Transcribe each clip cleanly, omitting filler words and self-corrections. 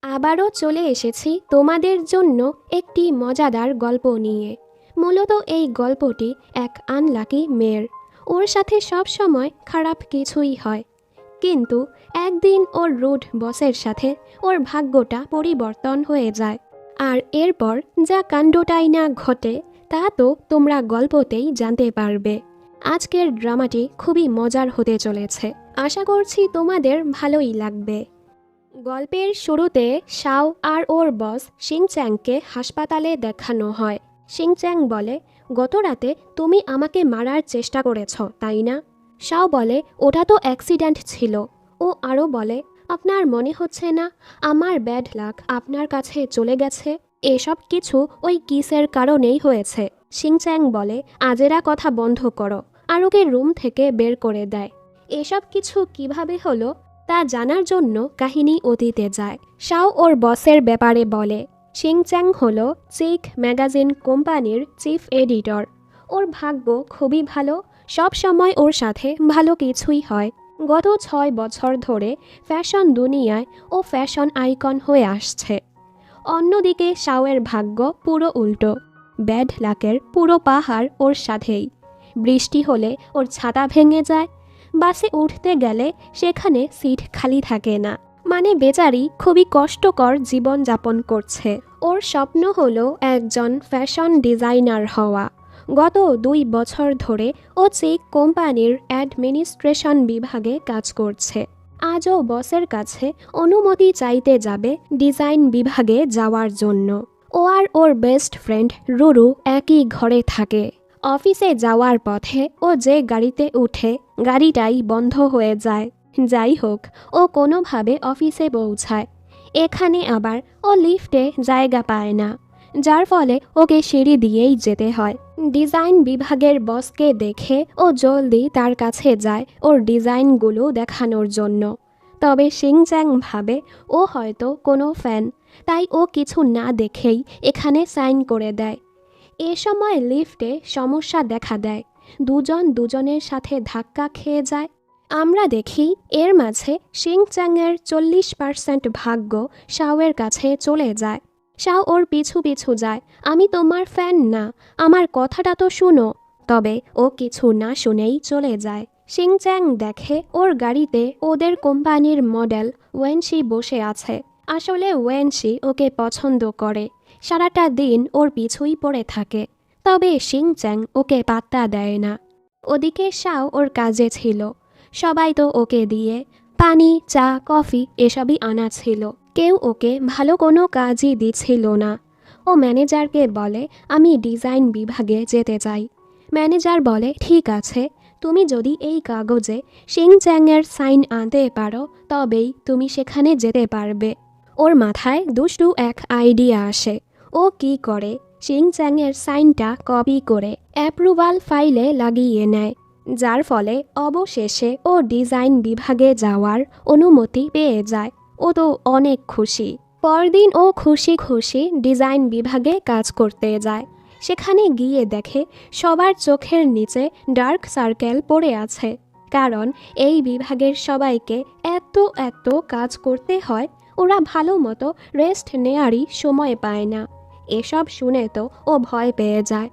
আবারও চলে এসেছি তোমাদের জন্য একটি মজাদার গল্প নিয়ে। মূলত এই গল্পটি এক আনলাকি মেয়ের। ওর সাথে সব সময় খারাপ কিছুই হয়, কিন্তু একদিন ওর রুড বসের সাথে ওর ভাগ্যটা পরিবর্তন হয়ে যায়। আর এরপর যা কাণ্ডটাই না ঘটে তা তো তোমরা গল্পতেই জানতে পারবে। আজকের ড্রামাটি খুবই মজার হতে চলেছে, আশা করছি তোমাদের ভালোই লাগবে। গল্পের শুরুতে শাও আর ওর বস শিংচ্যাংকে হাসপাতালে দেখানো হয়। শিংচ্যাং বলে, গত রাতে তুমি আমাকে মারার চেষ্টা করেছ, তাই না? শাও বলে, ওটা তো অ্যাক্সিডেন্ট ছিল। ও আরও বলে, আপনার মনে হচ্ছে না আমার ব্যাড লাক আপনার কাছে চলে গেছে? এসব কিছু ওই কিসের কারণেই হয়েছে। শিংচ্যাং বলে, আজেরা কথা বন্ধ করো, আর ওকে রুম থেকে বের করে দেয়। এসব কিছু কিভাবে হলো তা জানার জন্য কাহিনী অতীতে যায়। শাও ওর বসের ব্যাপারে বলে, শিংচ্যাং হলো চিক ম্যাগাজিন কোম্পানির চিফ এডিটর। ওর ভাগ্য খুবই ভালো, সব সময় ওর সাথে ভালো কিছুই হয়। গত 6 বছর ধরে ফ্যাশন দুনিয়ায় ও ফ্যাশন আইকন হয়ে আসছে। অন্যদিকে শাওয়ের ভাগ্য পুরো উল্টো। ব্যাড লাকের পুরো পাহাড় ওর সাথেই। বৃষ্টি হলে ওর ছাতা ভেঙে যায়, বাসে উঠতে গেলে সেখানে সিট খালি থাকে না। মানে বেচারি খুবই কষ্টকর জীবন যাপন করছে। ওর স্বপ্ন হলো একজন ফ্যাশন ডিজাইনার হওয়া। গত 2 বছর ধরে ও চিক কোম্পানির অ্যাডমিনিস্ট্রেশন বিভাগে কাজ করছে। আজও বসের কাছে অনুমতি চাইতে যাবে ডিজাইন বিভাগে যাওয়ার জন্য। ও আর ওর বেস্ট ফ্রেন্ড রুরু একই ঘরে থাকে। অফিসে যাওয়ার পথে ও যে গাড়িতে উঠে গাড়িটাই বন্ধ হয়ে যায়। যাই হোক, ও কোনোভাবে অফিসে পৌঁছায়। এখানে আবার ও লিফটে জায়গা পায় না, যার ফলে ওকে সিঁড়ি দিয়েই যেতে হয়। ডিজাইন বিভাগের বসকে দেখে ও জলদি তার কাছে যায় ওর ডিজাইনগুলো দেখানোর জন্য। তবে শিংচ্যাং ভাবে ও হয়তো কোনো ফ্যান, তাই ও কিছু না দেখেই এখানে সাইন করে দেয়। এ সময় লিফটে সমস্যা দেখা দেয়, দুজন দুজনের সাথে ধাক্কা খেয়ে যায়। আমরা দেখি এর মাঝে শিংচ্যাংয়ের 40% ভাগ্য শাওয়ের কাছে চলে যায়। শাও ওর পিছু পিছু যায়। আমি তোমার ফ্যান না, আমার কথাটা তো শুনো। তবে ও কিছু না শুনেই চলে যায়। শিংচ্যাং দেখে ওর গাড়িতে ওদের কোম্পানির মডেল ওয়েনশি বসে আছে। আসলে ওয়েনশি ওকে পছন্দ করে, সারাটা দিন ওর পিছুই পড়ে থাকে। তবে শিংচ্যাং ওকে পাত্তা দেয় না। ওদিকে শাও ওর কাজে ছিল। সবাই তো ওকে দিয়ে পানি, চা, কফি এসবই আনা ছিল। কেউ ওকে ভালো কোনো কাজই দিচ্ছিল না। ও ম্যানেজারকে বলে, আমি ডিজাইন বিভাগে যেতে চাই। ম্যানেজার বলে, ঠিক আছে, তুমি যদি এই কাগজে শিংচ্যাংয়ের সাইন আনতে পারো তবেই তুমি সেখানে যেতে পারবে। ওর মাথায় দুষ্টু এক আইডিয়া আসে। ও কি করে, শিংচ্যাংয়ের সাইনটা কপি করে অ্যাপ্রুভাল ফাইলে লাগিয়ে নেয়, যার ফলে অবশেষে ও ডিজাইন বিভাগে যাওয়ার অনুমতি পেয়ে যায়। ও তো অনেক খুশি। পরদিন ও খুশি খুশি ডিজাইন বিভাগে কাজ করতে যায়। সেখানে গিয়ে দেখে সবার চোখের নিচে ডার্ক সার্কেল পড়ে আছে, কারণ এই বিভাগের সবাইকে এত এত কাজ করতে হয়, ওরা ভালো মতো রেস্ট নেয়ারই সময় পায় না। এসব শুনে তো ও ভয় পেয়ে যায়।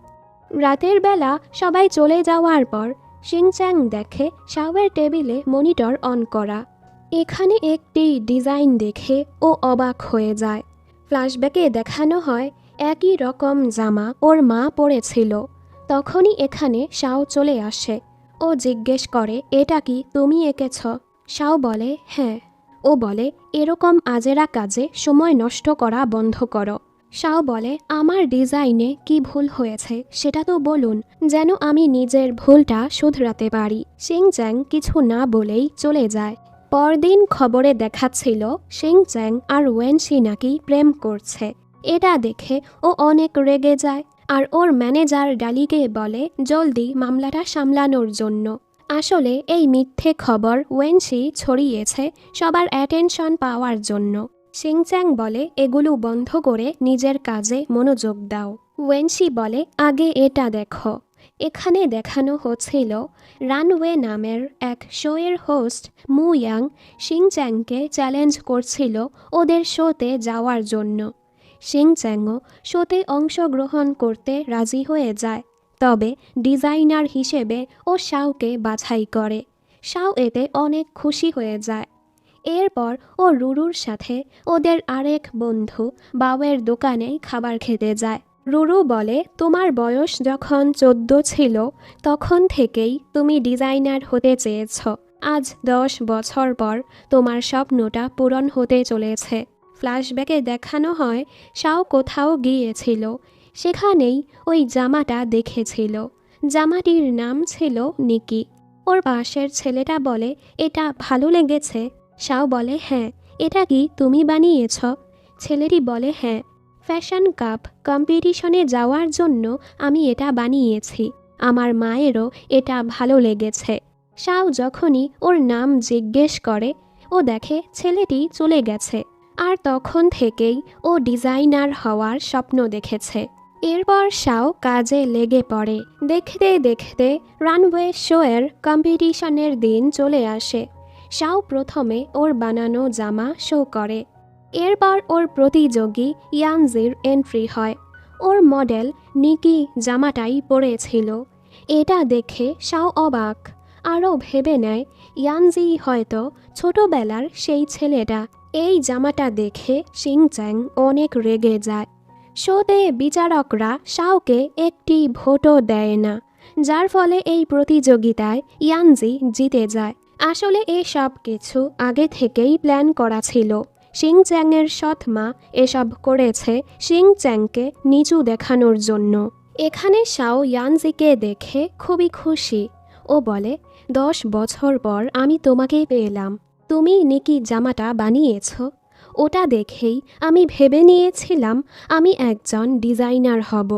রাতের বেলা সবাই চলে যাওয়ার পর শিংচ্যাং দেখে শাওয়ের টেবিলে মনিটর অন করা। এখানে একটি ডিজাইন দেখে ও অবাক হয়ে যায়। ফ্ল্যাশব্যাকে দেখানো হয় একই রকম জামা ওর মা পরেছিল। তখনই এখানে শাও চলে আসে। ও জিজ্ঞেস করে, এটা কি তুমি এঁকেছ? শাও বলে, হ্যাঁ। ও বলে, এরকম আজেরা কাজে সময় নষ্ট করা বন্ধ করো। শাও বলে, আমার ডিজাইনে কি ভুল হয়েছে সেটা তো বলুন, যেন আমি নিজের ভুলটা শুধরাতে পারি। শিংচ্যাং কিছু না বলেই চলে যায়। পরদিন খবরে দেখাচ্ছিল শিংচ্যাং আর ওয়েনশি নাকি প্রেম করছে। এটা দেখে ও অনেক রেগে যায় আর ওর ম্যানেজার ডালিকে বলে জলদি মামলাটা সামলানোর জন্য। আসলে এই মিথ্যে খবর ওয়েনশি ছড়িয়েছে সবার অ্যাটেনশন পাওয়ার জন্য। শিংচ্যাং বলে, এগুলো বন্ধ করে নিজের কাজে মনোযোগ দাও। ওয়েনশি বলে, আগে এটা দেখো। এখানে দেখানো হচ্ছিল রানওয়ে নামের এক শোয়ের হোস্ট মু ইয়াং শিংচ্যাংকে চ্যালেঞ্জ করছিল ওদের শোতে যাওয়ার জন্য। শিংচ্যাংও শোতে অংশগ্রহণ করতে রাজি হয়ে যায়, তবে ডিজাইনার হিসেবে ও শাওকে বাছাই করে। শাও এতে অনেক খুশি হয়ে যায়। এরপর ও রুরুর সাথে ওদের আরেক বন্ধু বাওয়ের দোকানে খাবার খেতে যায়। রুরু বলে, তোমার বয়স যখন 14 ছিল তখন থেকেই তুমি ডিজাইনার হতে চেয়েছ। আজ 10 বছর পর তোমার স্বপ্নটা পূরণ হতে চলেছে। ফ্ল্যাশব্যাকে দেখানো হয় শাও কোথাও গিয়েছিল, সেখানেই ওই জামাটা দেখেছিল। জামাটির নাম ছিল নিকি। ওর পাশের ছেলেটা বলে, এটা ভালো লেগেছে। শাও বলে, হ্যাঁ। এটা কি তুমি বানিয়েছ? ছেলেটি বলে, হ্যাঁ, ফ্যাশন কাপ কম্পিটিশনে যাওয়ার জন্য আমি এটা বানিয়েছি। আমার মায়েরও এটা ভালো লেগেছে। শাও যখনই ওর নাম জিজ্ঞেস করে ও দেখে ছেলেটি চলে গেছে, আর তখন থেকেই ও ডিজাইনার হওয়ার স্বপ্ন দেখেছে। এরপর শাও কাজে লেগে পড়ে। দেখতে দেখতে রানওয়ে শোয়ের কম্পিটিশনের দিন চলে আসে। শাও প্রথমে ওর বানানো জামা শো করে। এরপর ওর প্রতিযোগী ইয়ানজির এন্ট্রি হয়। ওর মডেল নিকি জামাটাই পরেছিল। এটা দেখে শাও অবাক, আরও ভেবে নেয় ইয়ানজি হয়তো ছোটবেলার সেই ছেলেটা। এই জামাটা দেখে শিংচ্যাং অনেক রেগে যায়। শোতে বিচারকরা শাওকে একটি ভোটও দেয় না, যার ফলে এই প্রতিযোগিতায় ইয়ানজি জিতে যায়। আসলে এসব কিছু আগে থেকেই প্ল্যান করা ছিল। শিংচ্যাংয়ের সৎ মা এসব করেছে শিংচ্যাংকে নিচু দেখানোর জন্য। এখানে শাও ইয়ানজিকে দেখে খুবই খুশি। ও বলে, 10 বছর পর আমি তোমাকে পেলাম। তুমি নিকি জামাটা বানিয়েছ। ওটা দেখেই আমি ভেবে নিয়েছিলাম আমি একজন ডিজাইনার হব।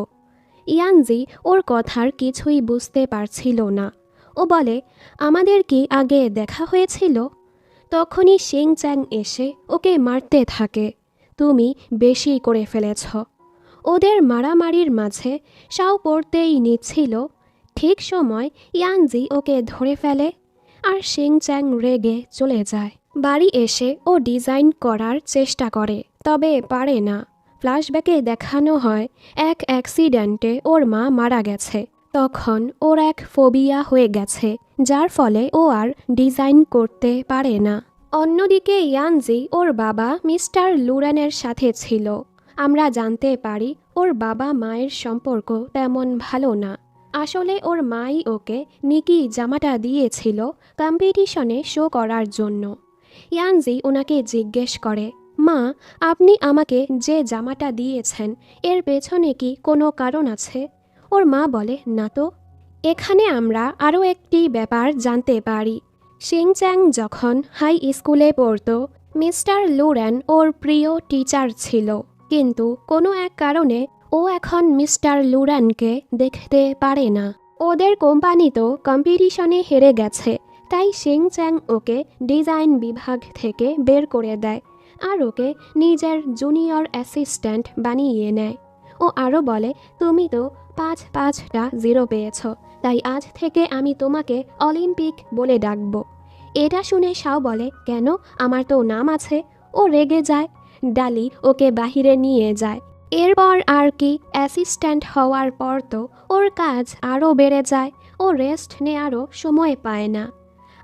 ইয়ানজি ওর কথার কিছুই বুঝতে পারছিল না। ও বলে, আমাদের কি আগে দেখা হয়েছিল? তখনই শিংচ্যাং এসে ওকে মারতে থাকে। তুমি বেশি করে ফেলেছ। ওদের মারামারির মাঝে শাও পড়তেই নিচ্ছিল, ঠিক সময় ইয়ানজি ওকে ধরে ফেলে, আর শিংচ্যাং রেগে চলে যায়। বাড়ি এসে ও ডিজাইন করার চেষ্টা করে, তবে পারে না। ফ্ল্যাশব্যাকে দেখানো হয় এক অ্যাক্সিডেন্টে ওর মা মারা গেছে। তখন ওর এক ফোবিয়া হয়ে গেছে, যার ফলে ও আর ডিজাইন করতে পারে না। অন্যদিকে ইয়ানজি ওর বাবা মিস্টার লুরেনের সাথে ছিল। আমরা জানতে পারি ওর বাবা মায়ের সম্পর্ক তেমন ভালো না। আসলে ওর মাই ওকে নিকি জামাটা দিয়েছিল কম্পিটিশনে শো করার জন্য। ইয়ানজি ওনাকে জিজ্ঞেস করে, মা, আপনি আমাকে যে জামাটা দিয়েছেন এর পেছনে কি কোনো কারণ আছে? ওর মা বলে, না তো। এখানে আমরা আরও একটি ব্যাপার জানতে পারি। শিংচ্যাং যখন হাই স্কুলে পড়তো, মিস্টার লুরেন ওর প্রিয় টিচার ছিল, কিন্তু কোনো এক কারণে ও এখন মিস্টার লুরেনকে দেখতে পারে না। ওদের কোম্পানি তো কম্পিটিশনে হেরে গেছে, তাই শিংচ্যাং ওকে ডিজাইন বিভাগ থেকে বের করে দেয় আর ওকে নিজের জুনিয়র অ্যাসিস্ট্যান্ট বানিয়ে নেয়। ও আরও বলে, তুমি তো 5-5টা 0 পেয়েছ, তাই আজ থেকে আমি তোমাকে অলিম্পিক বলে ডাকব। এটা শুনে শাও বলে, কেন? আমার তো নাম আছে। ও রেগে যায়। ডালি ওকে বাহিরে নিয়ে যায়। এরপর আর কি, অ্যাসিস্ট্যান্ট হওয়ার পর তো ওর কাজ আরও বেড়ে যায়। ও রেস্ট নেওয়ারও সময় পায় না।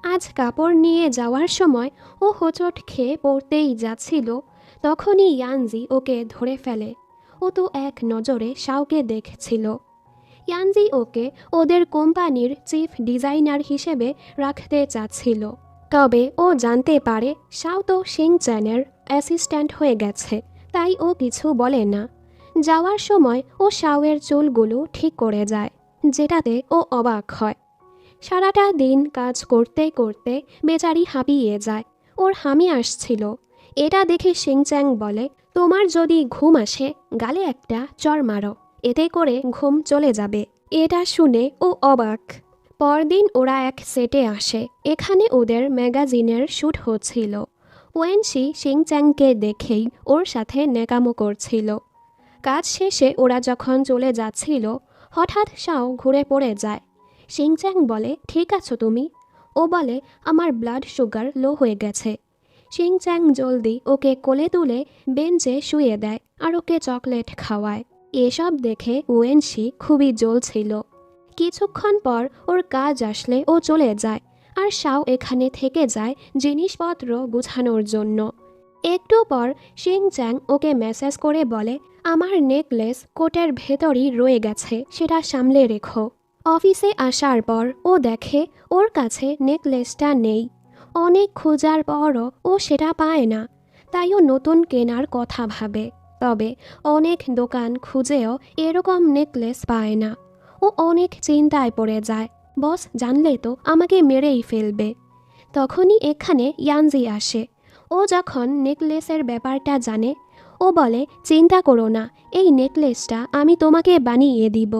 আজ কাপড় নিয়ে যাওয়ার সময় ও হোঁচট খেয়ে পড়তেই যাচ্ছিল, তখনই ইয়ানজি ওকে ধরে ফেলে। ও তো এক নজরে শাওকে দেখছিল। ইয়ানজি ওকে ওদের কোম্পানির চিফ ডিজাইনার হিসেবে রাখতে চাচ্ছিল, তবে ও জানতে পারে শাও তো শিংচ্যাংয়ের অ্যাসিস্ট্যান্ট হয়ে গেছে, তাই ও কিছু বলে না। যাওয়ার সময় ও শাওয়ের চুলগুলো ঠিক করে যায়, যেটাতে ও অবাক হয়। সারাটা দিন কাজ করতে করতে বেচারি হাঁপিয়ে যায়। ওর হামি আসছিল। এটা দেখে শিংচ্যাং বলে, তোমার যদি ঘুম আসে গালে একটা চড় মারো, এতে করে ঘুম চলে যাবে। এটা শুনে ও অবাক। পরদিন ওরা এক সেটে আসে। এখানে ওদের ম্যাগাজিনের শ্যুট হচ্ছিল। ওয়েনশি শিংচ্যাংকে দেখেই ওর সাথে ন্যাকামো করছিল। কাজ শেষে ওরা যখন চলে যাচ্ছিল, হঠাৎ শাও ঘুরে পড়ে যায়। শিংচ্যাং বলে, ঠিক আছো তুমি? ও বলে, আমার ব্লাড সুগার লো হয়ে গেছে। শিংচ্যাং জলদি ওকে কোলে তুলে বেঞ্চে শুয়ে দেয় আর ওকে চকলেট খাওয়ায়। এসব দেখে ওয়েনশি খুবই জ্বলছিল। কিছুক্ষণ পর ওর কাজ আসলে ও চলে যায়, আর শাও এখানে থেকে যায় জিনিসপত্র গুছানোর জন্য। একটু পর শিংচ্যাং ওকে মেসেজ করে বলে, আমার নেকলেস কোটের ভেতরই রয়ে গেছে, সেটা সামলে রেখো। অফিসে আসার পর ও দেখে ওর কাছে নেকলেসটা নেই। অনেক খোঁজার পরও ও সেটা পায় না, তাই ও নতুন কেনার কথা ভাবে। তবে অনেক দোকান খুঁজেও এরকম নেকলেস পায় না। ও অনেক চিন্তায় পড়ে যায়, বস জানলে তো আমাকে মেরেই ফেলবে। তখনই এখানে ইয়ানজি আসে। ও যখন নেকলেসের ব্যাপারটা জানে, ও বলে, চিন্তা করো না, এই নেকলেসটা আমি তোমাকে বানিয়ে দিব।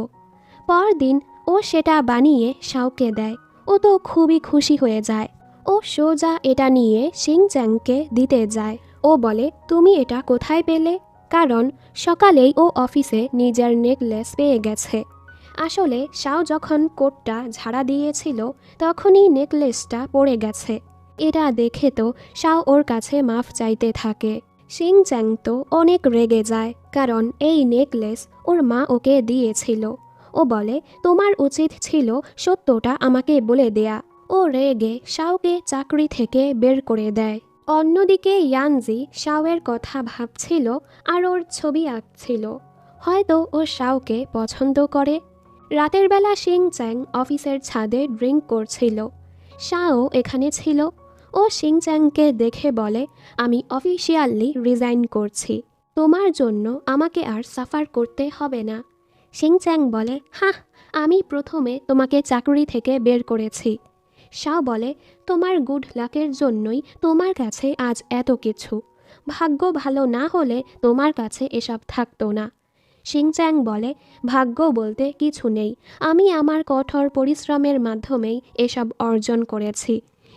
পরদিন ও সেটা বানিয়ে শাওকে দেয়। ও তো খুবই খুশি হয়ে যায়। ও সোজা এটা নিয়ে শিংচ্যাংকে দিতে যায়। ও বলে, তুমি এটা কোথায় পেলে? কারণ সকালেই ও অফিসে নিজের নেকলেস পেয়ে গেছে। আসলে শাও যখন কোটটা ঝাড়া দিয়েছিল তখনই নেকলেসটা পড়ে গেছে। এটা দেখে তো শাও ওর কাছে মাফ চাইতে থাকে। শিংচ্যাং তো অনেক রেগে যায়, কারণ এই নেকলেস ওর মা ওকে দিয়েছিল। ও বলে, তোমার উচিত ছিল সত্যটা আমাকে বলে দেয়া। ও রেগে শাওকে চাকরি থেকে বের করে দেয়। অন্যদিকে ইয়ানজি শাওয়ের কথা ভাবছিল আর ওর ছবি আঁকছিল। হয়তো ও শাওকে পছন্দ করে। রাতের বেলা শিংচ্যাং অফিসের ছাদে ড্রিঙ্ক করছিল। শাও এখানে ছিল। ও শিংচ্যাংকে দেখে বলে, আমি অফিসিয়ালি রিজাইন করছি। তোমার জন্য আমাকে আর সাফার করতে হবে না। শিংচ্যাং বলে, হাহ, আমি প্রথমে তোমাকে চাকরি থেকে বের করেছি। শাও বলে, তোমার গুড লাকের জন্যই তোমার কাছে আজ এত কিছু। ভাগ্য ভালো না হলে তোমার কাছে এসব থাকতো না। শিংচ্যাং বলে, ভাগ্য বলতে কিছু নেই, আমি আমার কঠোর পরিশ্রমের মাধ্যমেই এসব অর্জন করেছি।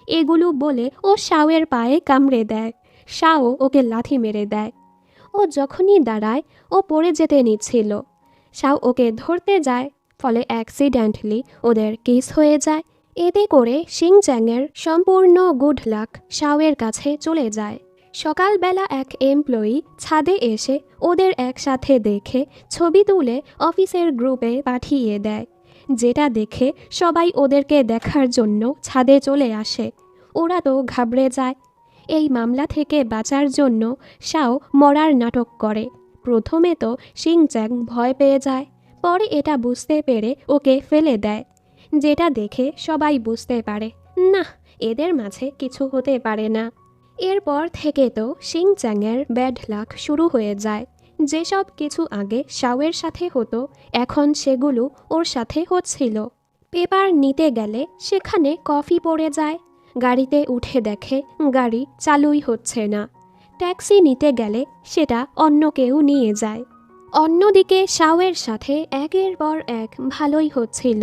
এগুলো বলে ও শাওয়ের পায়ে কামড়ে দেয়। শাও ওকে লাথি মেরে দেয়। ও যখনই দাঁড়ায় ও পড়ে যেতে নিচ্ছিল। শাও ওকে ধরতে যায়, ফলে অ্যাক্সিডেন্টলি ওদের কিস হয়ে যায়। এতে করে শিংচ্যাংয়ের সম্পূর্ণ গুড লাক শাওয়ের কাছে চলে যায়। সকালবেলা এক এমপ্লয়ি ছাদে এসে ওদের একসাথে দেখে ছবি তুলে অফিসের গ্রুপে পাঠিয়ে দেয়, যেটা দেখে সবাই ওদেরকে দেখার জন্য ছাদে চলে আসে। ওরা তো ঘাবড়ে যায়। এই মামলা থেকে বাঁচার জন্য শাও মরার নাটক করে। প্রথমে তো শিংচ্যাং ভয় পেয়ে যায়, পরে এটা বুঝতে পেরে ওকে ফেলে দেয়, যেটা দেখে সবাই বুঝতে পারে না, এদের মাঝে কিছু হতে পারে না। এরপর থেকে তো শিংচ্যাংয়ের ব্যাড লাক শুরু হয়ে যায়। যেসব কিছু আগে শাওয়ের সাথে হতো এখন সেগুলো ওর সাথে হচ্ছিল। পেপার নিতে গেলে সেখানে কফি পড়ে যায়। গাড়িতে উঠে দেখে গাড়ি চালুই হচ্ছে না। ট্যাক্সি নিতে গেলে সেটা অন্য কেউ নিয়ে যায়। অন্যদিকে শাওয়ের সাথে একের পর এক ভালোই হচ্ছিল।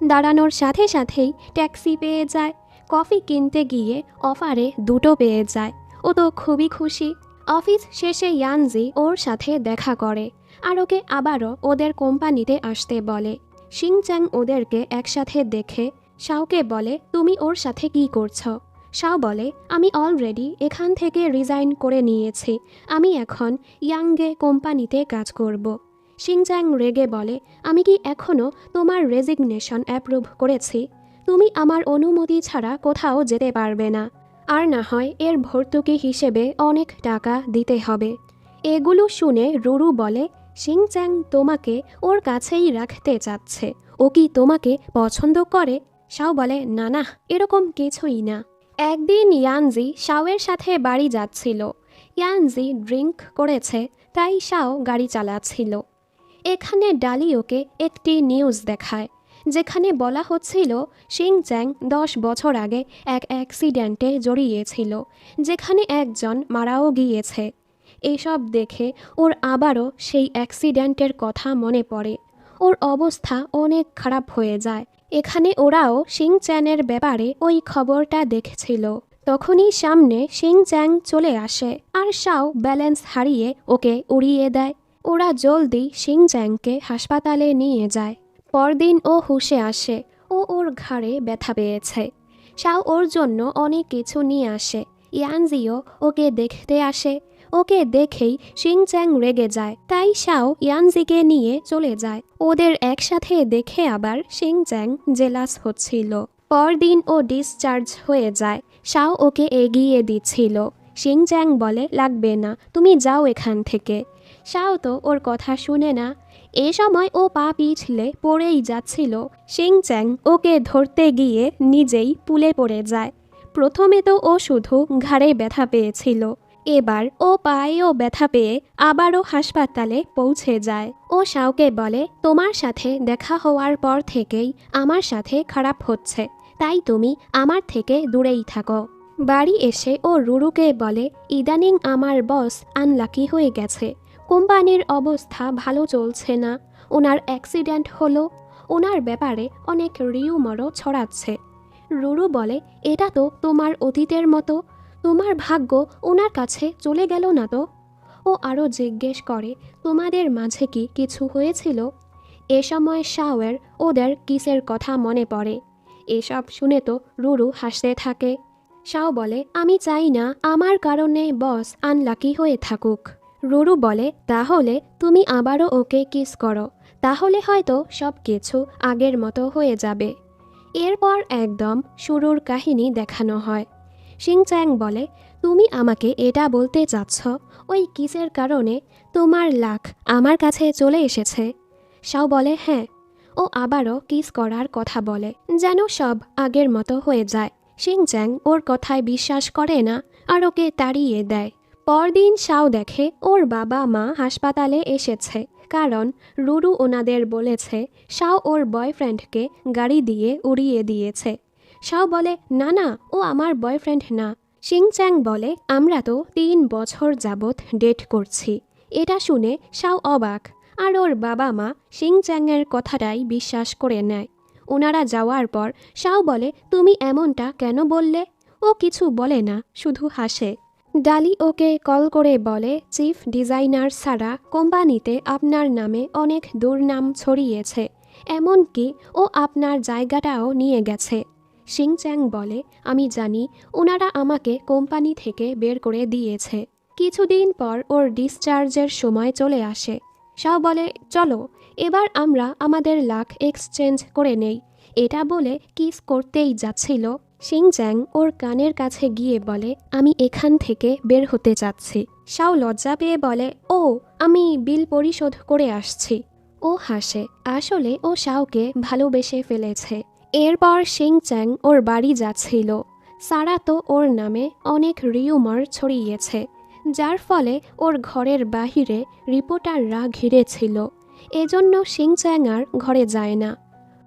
দাঁড়ানোর সাথে সাথেই ট্যাক্সি পেয়ে যায়। কফি কিনতে গিয়ে অফারে দুটো পেয়ে যায়। ও তো খুবই খুশি। অফিস শেষে ইয়ানজি ওর সাথে দেখা করে আর ওকে আবারও ওদের কোম্পানিতে আসতে বলে। শিংচ্যাং ওদেরকে একসাথে দেখে শাওকে বলে, তুমি ওর সাথে কি করছো? শাও বলে, আমি অলরেডি এখান থেকে রিজাইন করে নিয়েছি, আমি এখন ইয়াংগে কোম্পানিতে কাজ করব। শিংচ্যাং রেগে বলে, আমি কি এখনও তোমার রেজিগনেশন অ্যাপ্রুভ করেছি? তুমি আমার অনুমতি ছাড়া কোথাও যেতে পারবে না, আর না হয় এর ভর্তুকি হিসেবে অনেক টাকা দিতে হবে। এগুলো শুনে রুরু বলে, শিংচ্যাং তোমাকে ওর কাছেই রাখতে চাচ্ছে, ও কি তোমাকে পছন্দ করে? শাও বলে, না না, এরকম কিছুই না। একদিন ইয়ানজি শাওয়ের সাথে বাড়ি যাচ্ছিল। ইয়ানজি ড্রিঙ্ক করেছে, তাই শাও গাড়ি চালাচ্ছিল। এখানে ডালিওকে একটি নিউজ দেখায়, যেখানে বলা হচ্ছিল শিংচ্যাং 10 বছর আগে এক অ্যাক্সিডেন্টে জড়িয়েছিল, যেখানে একজন মারাও গিয়েছে। এসব দেখে ওর আবারও সেই অ্যাক্সিডেন্টের কথা মনে পড়ে। ওর অবস্থা অনেক খারাপ হয়ে যায়। এখানে ওরাও শিংচ্যানের ব্যাপারে ওই খবরটা দেখেছিল। তখনই সামনে শিংচ্যাং চলে আসে আর শাও ব্যালেন্স হারিয়ে ওকে উড়িয়ে দেয়। ওরা জলদি শিংচ্যাংকে হাসপাতালে নিয়ে যায়। পরদিন ও হুঁশে আসে। ও ওর ঘাড়ে ব্যথা পেয়েছে। শাও ওর জন্য অনেক কিছু নিয়ে আসে। ইয়ানজিও ওকে দেখতে আসে। ওকে দেখেই শিংচ্যাং রেগে যায়, তাই শাও ইয়ানজিকে নিয়ে চলে যায়। ওদের একসাথে দেখে আবার শিংচ্যাং জেলাস হচ্ছিল। পরদিন ও ডিসচার্জ হয়ে যায়। শাও ওকে এগিয়ে দিচ্ছিল। শিংচ্যাং বলে, লাগবে না, তুমি যাও এখান থেকে। শাও তো ওর কথা শুনে না। এ সময় ও পা পিছলে পড়েই যাচ্ছিল। শিংচ্যাং ওকে ধরতে গিয়ে নিজেই পুলে পড়ে যায়। প্রথমে তো ও শুধু ঘাড়ে ব্যথা পেয়েছিল, এবার ও পায়েও ব্যথা পেয়ে আবারও হাসপাতালে পৌঁছে যায়। ও শাওকে বলে, তোমার সাথে দেখা হওয়ার পর থেকেই আমার সাথে খারাপ হচ্ছে, তাই তুমি আমার থেকে দূরেই থাকো। বাড়ি এসে ও রুরুকে বলে, ইদানিং আমার বস আনলাকি হয়ে গেছে। কোম্পানির অবস্থা ভালো চলছে না। ওনার অ্যাক্সিডেন্ট হলো। ওনার ব্যাপারে অনেক রিউমারও ছড়াচ্ছে। রুরু বলে, এটা তো তোমার অতীতের মতো। তোমার ভাগ্য ওনার কাছে চলে গেল না তো? ও আরও জিজ্ঞেস করে, তোমাদের মাঝে কি কিছু হয়েছিল? এ সময় শাওয়ের ওদের কিসের কথা মনে পড়ে। এসব শুনে তো রুরু হাসতে থাকে। শাও বলে, আমি চাই না আমার কারণে বস আনলাকি হয়ে থাকুক। রুরু বলে, তাহলে তুমি আবারও ওকে কিস করো, তাহলে হয়তো সব কিছু আগের মতো হয়ে যাবে। এরপর একদম শুরুর কাহিনী দেখানো হয়। শিংচ্যাং বলে, তুমি আমাকে এটা বলতে চাচ্ছ ওই কিসের কারণে তোমার লাক আমার কাছে চলে এসেছে? শাও বলে, হ্যাঁ। ও আবারও কিস করার কথা বলে, যেন সব আগের মতো হয়ে যায়। শিংচ্যাং ওর কথায় বিশ্বাস করে না আর ওকে তাড়িয়ে দেয়। পরদিন শাও দেখে ওর বাবা মা হাসপাতালে এসেছে, কারণ রুরু ওনাদের বলেছে শাও ওর বয়ফ্রেন্ডকে গাড়ি দিয়ে উড়িয়ে দিয়েছে। শাও বলে, না না, ও আমার বয়ফ্রেন্ড না। শিংচ্যাং বলে, আমরা তো 3 বছর যাবৎ ডেট করছি। এটা শুনে শাও অবাক, আর ওর বাবা মা শিংচ্যাংয়ের কথাটাই বিশ্বাস করে নেয়। ওনারা যাওয়ার পর শাও বলে, তুমি এমনটা কেন বললে? ও কিছু বলে না, শুধু হাসে। ডালি ওকে কল করে বলে, চিফ ডিজাইনার সারা কোম্পানিতে আপনার নামে অনেক দুর্নাম ছড়িয়েছে, এমনকি ও আপনার জায়গাটাও নিয়ে গেছে। শিংচ্যাং বলে, আমি জানি, ওনারা আমাকে কোম্পানি থেকে বের করে দিয়েছে। কিছুদিন পর ওর ডিসচার্জের সময় চলে আসে। শাও বলে, চলো এবার আমরা আমাদের লাক এক্সচেঞ্জ করে নেই। এটা বলে কিস করতেই যাচ্ছিল, শিংচ্যাং ওর কানের কাছে গিয়ে বলে, আমি এখান থেকে বের হতে চাচ্ছি। শাও লজ্জা পেয়ে বলে, ও, আমি বিল পরিশোধ করে আসছি। ও হাসে, আসলে ও শাওকে ভালোবেসে ফেলেছে। এরপর শিংচ্যাং ওর বাড়ি যাচ্ছিল। সারা তো ওর নামে অনেক রিউমার ছড়িয়েছে, যার ফলে ওর ঘরের বাহিরে রিপোর্টাররা ঘিরেছিল। এজন্য শিংচ্যাং আর ঘরে যায় না।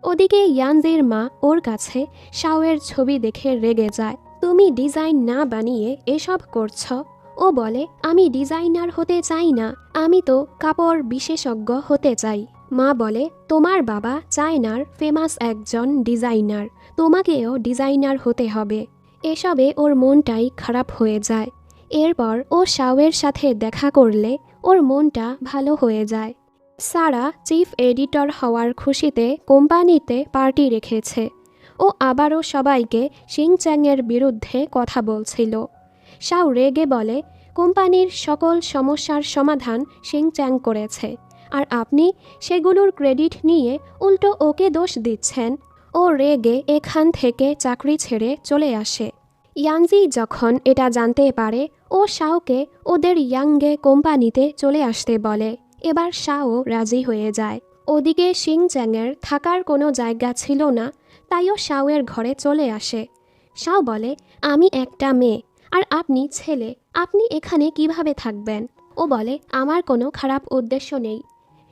ওদিকে ইয়ানজির মা ওর কাছে শাওয়ের ছবি দেখে রেগে যায়। তুমি ডিজাইন না বানিয়ে এসব করছ। ও বলে, আমি ডিজাইনার হতে চাই না, আমি তো কাপড় বিশেষজ্ঞ হতে চাই। মা বলে, তোমার বাবা চায়নার ফেমাস একজন ডিজাইনার, তোমাকেও ডিজাইনার হতে হবে। এসবে ওর মনটাই খারাপ হয়ে যায়। এরপর ও শাওয়ের সাথে দেখা করলে ওর মনটা ভালো হয়ে যায়। সারা চিফ এডিটর হওয়ার খুশিতে কোম্পানিতে পার্টি রেখেছে। ও আবারও সবাইকে শিংচ্যাংয়ের বিরুদ্ধে কথা বলছিল। শাও রেগে বলে, কোম্পানির সকল সমস্যার সমাধান শিংচ্যাং করেছে, আর আপনি সেগুলোর ক্রেডিট নিয়ে উল্টো ওকে দোষ দিচ্ছেন। ও রেগে এখান থেকে চাকরি ছেড়ে চলে আসে। ইয়ানজি যখন এটা জানতে পারে, ও শাওকে ওদের ইয়াংগে কোম্পানিতে চলে আসতে বলে। এবার শাও রাজি হয়ে যায়। ওদিকে শিংচ্যাংয়ের থাকার কোনো জায়গা ছিল না, তাইও শাওয়ের ঘরে চলে আসে। শাও বলে, আমি একটা মেয়ে আর আপনি ছেলে, আপনি এখানে কিভাবে থাকবেন? ও বলে, আমার কোনো খারাপ উদ্দেশ্য নেই।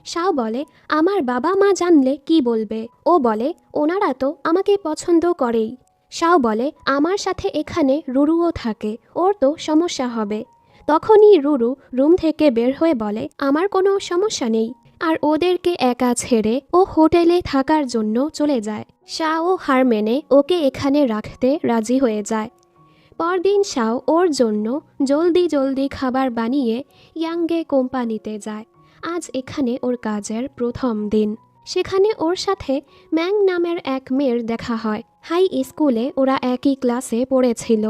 শাও বলে, আমার বাবা মা জানলে কি বলবে? ও বলে, ওনারা তো আমাকে পছন্দ করেই। শাও বলে, আমার সাথে এখানে রুরুও থাকে, ওর তো সমস্যা হবে। তখনই রুরু রুম থেকে বের হয়ে বলে, আমার কোনো সমস্যা নেই, আর ওদেরকে একা ছেড়ে ও হোটেলে থাকার জন্য চলে যায়। শাও হার মেনে ওকে এখানে রাখতে রাজি হয়ে যায়। পরদিন শাও ওর জন্য জলদি জলদি খাবার বানিয়ে ইয়াংগে কোম্পানিতে যায়। আজ এখানে ওর কাজের প্রথম দিন। সেখানে ওর সাথে ম্যাং নামের এক মেয়ের দেখা হয়। হাই স্কুলে ওরা একই ক্লাসে পড়েছিল।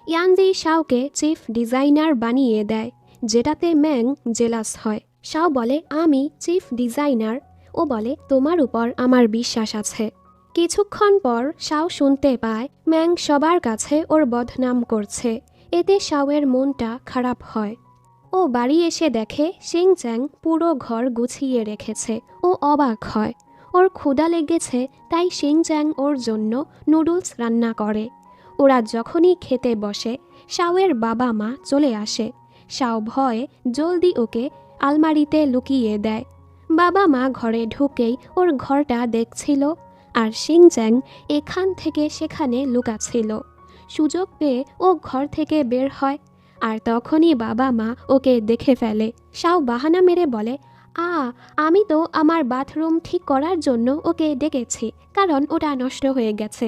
ইয়ানজি শাওকে চিফ ডিজাইনার বানিয়ে দেয়, যেটাতে ম্যাং জেলাস হয়। শাও বলে, আমি চিফ ডিজাইনার। ও বলে, তোমার উপর আমার বিশ্বাস আছে। কিছুক্ষণ পর শাও শুনতে পায় ম্যাং সবার কাছে ওর বদনাম করছে। এতে শাওয়ের মনটা খারাপ হয়। ও বাড়ি এসে দেখে শিংচ্যাং পুরো ঘর গুছিয়ে রেখেছে। ও অবাক হয়। ওর ক্ষুধা লেগেছে, তাই শিংচ্যাং ওর জন্য নুডলস রান্না করে। ওরা যখনই খেতে বসে, শাওয়ের বাবা মা চলে আসে। শাও ভয়ে জলদি ওকে আলমারিতে লুকিয়ে দেয়। বাবা মা ঘরে ঢুকেই ওর ঘরটা দেখছিল, আর শিংচ্যাং এখান থেকে সেখানে লুকাচ্ছিল। সুযোগ পেয়ে ও ঘর থেকে বের হয়, আর তখনই বাবা মা ওকে দেখে ফেলে। শাও বাহানা মেরে বলে, আমি তো আমার বাথরুম ঠিক করার জন্য ওকে ডেকেছি, কারণ ওটা নষ্ট হয়ে গেছে।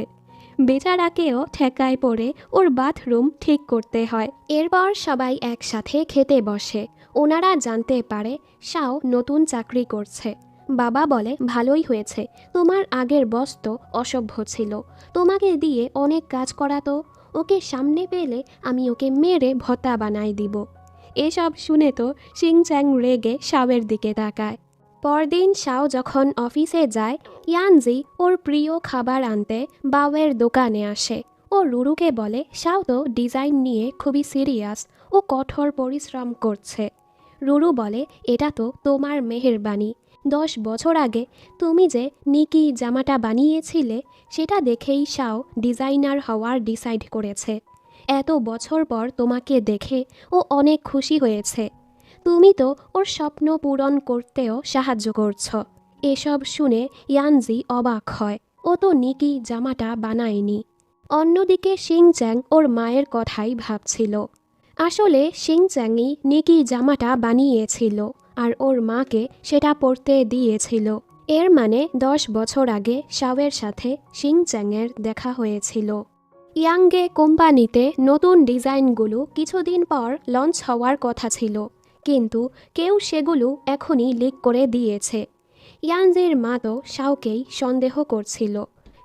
বেচারাকেও ঠেকায় পড়ে ওর বাথরুম ঠিক করতে হয়। এরপর সবাই একসাথে খেতে বসে। ওনারা জানতে পারে শাও নতুন চাকরি করছে। বাবা বলে, ভালোই হয়েছে, তোমার আগের বস তো অসভ্য ছিল, তোমাকে দিয়ে অনেক কাজ করাতো। ওকে সামনে পেলে আমি ওকে মেরে ভর্তা বানাই দিব। এসব শুনে তো শিংচ্যাং রেগে শাওয়ের দিকে তাকায়। পরদিন শাও যখন অফিসে যায়, ইয়ানজি ওর প্রিয় খাবার আনতে বাওয়ের দোকানে আসে। ও রুরুকে বলে, শাও তো ডিজাইন নিয়ে খুবই সিরিয়াস, ও কঠোর পরিশ্রম করছে। রুরু বলে, এটা তো তোমার মেহেরবানি। 10 বছর আগে তুমি যে নিকি জামাটা বানিয়েছিলে, সেটা দেখেই শাও ডিজাইনার হওয়ার ডিসাইড করেছে। এত বছর পর তোমাকে দেখে ও অনেক খুশি হয়েছে। তুমি তো ওর স্বপ্ন পূরণ করতেও সাহায্য করছো। এসব শুনে ইয়ানজি অবাক হয়। ও তো নিকি জামাটা বানায়নি। অন্যদিকে শিংচ্যাং ওর মায়ের কথাই ভাবছিল। আসলে শিংচ্যাংই নিকি জামাটা বানিয়েছিল, আর ওর মাকে সেটা পরতে দিয়েছিল। এর মানে 10 বছর আগে শাওয়ের সাথে শিংচ্যাংয়ের দেখা হয়েছিল। ইয়াংগে কোম্পানিতে নতুন ডিজাইনগুলো কিছুদিন পর লঞ্চ হওয়ার কথা ছিল, কিন্তু কেউ সেগুলো এখনই লিক করে দিয়েছে। ইয়ানজির মা তো শাওকেই সন্দেহ করছিল।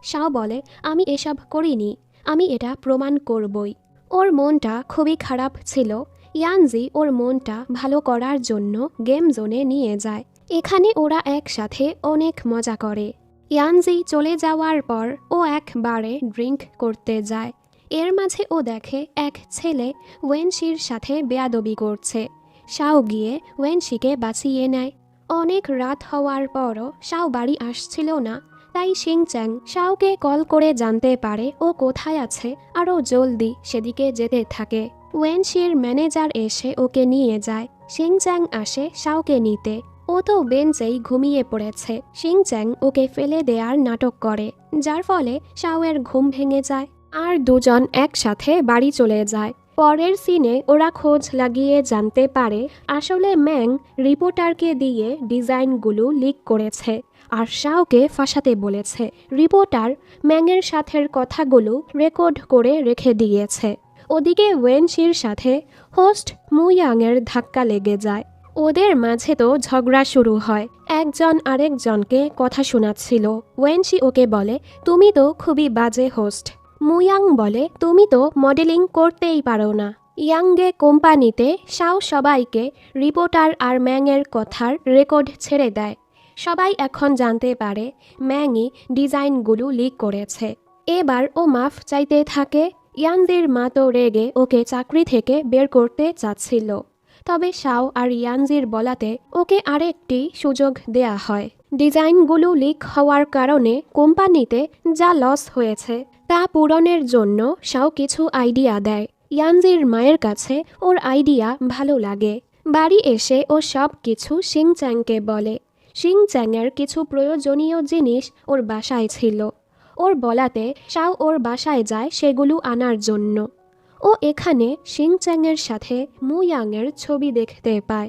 শাও বলে, আমি এসব করিনি, আমি এটা প্রমাণ করবই। ওর মনটা খুবই খারাপ ছিল। ইয়ানজি ওর মনটা ভালো করার জন্য গেম জোনে নিয়ে যায়। এখানে ওরা একসাথে অনেক মজা করে। ইয়ানজি চলে যাওয়ার পর ও এক বারে ড্রিঙ্ক করতে যায়। এর মাঝে ও দেখে এক ছেলে ওয়েনশির সাথে বেয়াদবি করছে। শাও গিয়ে ওয়েনশিকে বাঁচিয়ে নেয়। অনেক রাত হওয়ার পরও শাও বাড়ি আসছিল না, তাই শিংচ্যাং শাওকে কল করে জানতে পারে ও কোথায় আছে, আরও জলদি সেদিকে যেতে থাকে। ওয়েনশির ম্যানেজার এসে ওকে নিয়ে যায়। শিংচ্যাং আসে শাওকে নিতে। ও তো বেঞ্চেই ঘুমিয়ে পড়েছে। শিংচ্যাং ওকে ফেলে দেওয়ার নাটক করে, যার ফলে শাওয়ের ঘুম ভেঙে যায়, আর দুজন একসাথে বাড়ি চলে যায়। পরের সিনে ওরা খোঁজ লাগিয়ে জানতে পারে আসলে ম্যাং রিপোর্টারকে দিয়ে ডিজাইনগুলো লিক করেছে, আর শাওকে ফাঁসাতে বলেছে। রিপোর্টার ম্যাংয়ের সাথের কথাগুলো রেকর্ড করে রেখে দিয়েছে। ওদিকে ওয়েনশির সাথে হোস্ট মুয়াংয়ের ধাক্কা লেগে যায়। ওদের মাঝে তো ঝগড়া শুরু হয়। একজন আরেকজনকে কথা শোনাচ্ছিল। ওয়েনশি ওকে বলে, তুমি তো খুবই বাজে হোস্ট। মুয়াং বলে, তুমি তো মডেলিং করতেই পারো না। ইয়াংগে কোম্পানিতে শাও সবাইকে রিপোর্টার আর ম্যাংয়ের কথার রেকর্ড ছেড়ে দেয়। সবাই এখন জানতে পারে ম্যাংই ডিজাইনগুলো লিক করেছে। এবার ও মাফ চাইতে থাকে। ইয়ানজির মা তো রেগে ওকে চাকরি থেকে বের করতে চাচ্ছিল, তবে শাও আর ইয়ানজির বলাতে ওকে আরেকটি সুযোগ দেয়া হয়। ডিজাইনগুলো লিক হওয়ার কারণে কোম্পানিতে যা লস হয়েছে তা পূরণের জন্য শাও কিছু আইডিয়া দেয়। ইয়ানজির মায়ের কাছে ওর আইডিয়া ভালো লাগে। বাড়ি এসে ও সব কিছু শিংচ্যাংকে বলে। শিংচ্যাংয়ের কিছু প্রয়োজনীয় জিনিস ওর বাসায় ছিল। ওর বলাতে শাও ওর বাসায় যায় সেগুলো আনার জন্য। ও এখানে শিংচ্যাংয়ের সাথে মুয়াংয়ের ছবি দেখতে পায়,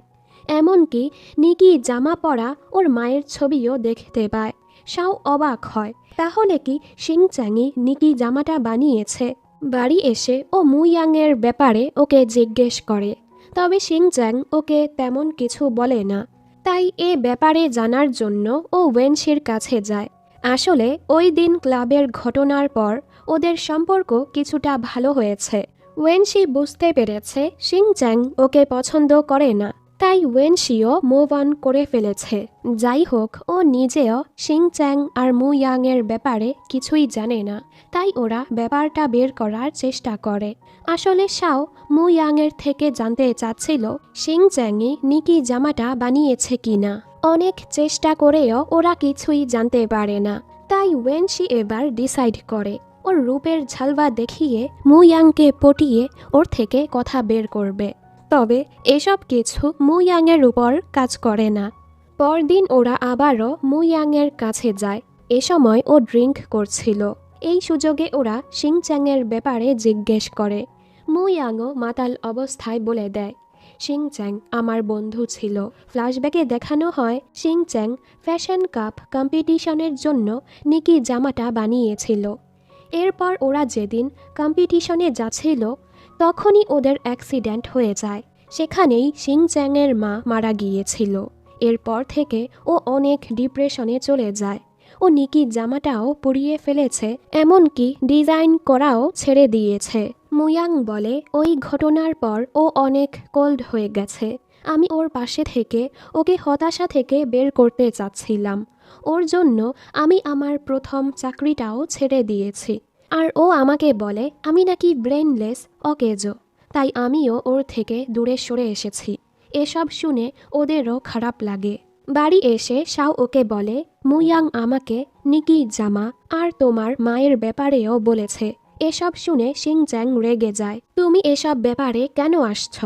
এমনকি নিকি জামা পরা ওর মায়ের ছবিও দেখতে পায়। শাও অবাক হয়, তাহলে কি শিংচ্যাংই নিকি জামাটা বানিয়েছে? বাড়ি এসে ও মুয়াংয়ের ব্যাপারে ওকে জিজ্ঞেস করে, তবে শিংচ্যাং ওকে তেমন কিছু বলে না। তাই এ ব্যাপারে জানার জন্য ও ওয়েনশির কাছে যায়। আসলে ওই দিন ক্লাবের ঘটনার পর ওদের সম্পর্ক কিছুটা ভালো হয়েছে। ওয়েনশি বুঝতে পেরেছে শিংচ্যাং ওকে পছন্দ করে না, তাই ওয়েনশিও মুভ অন করে ফেলেছে। যাই হোক, ও নিজেও শিংচ্যাং আর মু ইয়াংয়ের ব্যাপারে কিছুই জানে না, তাই ওরা ব্যাপারটা বের করার চেষ্টা করে। আসলে শাও মু ইয়াংয়ের থেকে জানতে চাচ্ছিল শিংচ্যাংই নিকি জামাটা বানিয়েছে কিনা। অনেক চেষ্টা করেও ওরা কিছুই জানতে পারে না, তাই ওয়েনশি এবার ডিসাইড করে ওর রূপের ঝালবা দেখিয়ে মু ইয়াংকে পটিয়ে ওর থেকে কথা বের করবে। তবে এসব কিছু মু ইয়াংয়ের উপর কাজ করে না। পরদিন ওরা আবারও মু ইয়াংয়ের কাছে যায়। এ সময় ও ড্রিঙ্ক করছিল। এই সুযোগে ওরা শিংচ্যাংয়ের ব্যাপারে জিজ্ঞেস করে। মু ইয়াংও মাতাল অবস্থায় বলে দেয়, শিংচ্যাং আমার বন্ধু ছিল। ফ্ল্যাশব্যাকে দেখানো হয় শিংচ্যাং ফ্যাশন কাপ কম্পিটিশনের জন্য নিকি জামাটা বানিয়েছিল। এরপর ওরা যেদিন কম্পিটিশনে যাচ্ছিল তখনই ওদের অ্যাক্সিডেন্ট হয়ে যায়। সেখানেই শিংচ্যাংয়ের মা মারা গিয়েছিল। এরপর থেকে ও অনেক ডিপ্রেশনে চলে যায়। ও নিকি জামাটাও পুড়িয়ে ফেলেছে, এমনকি ডিজাইন করাও ছেড়ে দিয়েছে। মুয়াং বলে ওই ঘটনার পর ও অনেক কোল্ড হয়ে গেছে। আমি ওর পাশে থেকে ওকে হতাশা থেকে বের করতে চাচ্ছিলাম। ওর জন্য আমি আমার প্রথম চাকরিটাও ছেড়ে দিয়েছি। আর ও আমাকে বলে আমি নাকি ব্রেনলেস, অকেজো। তাই আমিও ওর থেকে দূরে সরে এসেছি। এসব শুনে ওদেরও খারাপ লাগে। বাড়ি এসে শাও ওকে বলে মুয়াং আমাকে নিকি জামা আর তোমার মায়ের ব্যাপারেও বলেছে। এসব শুনে শিংচ্যাং রেগে যায়। তুমি এসব ব্যাপারে কেন আসছ?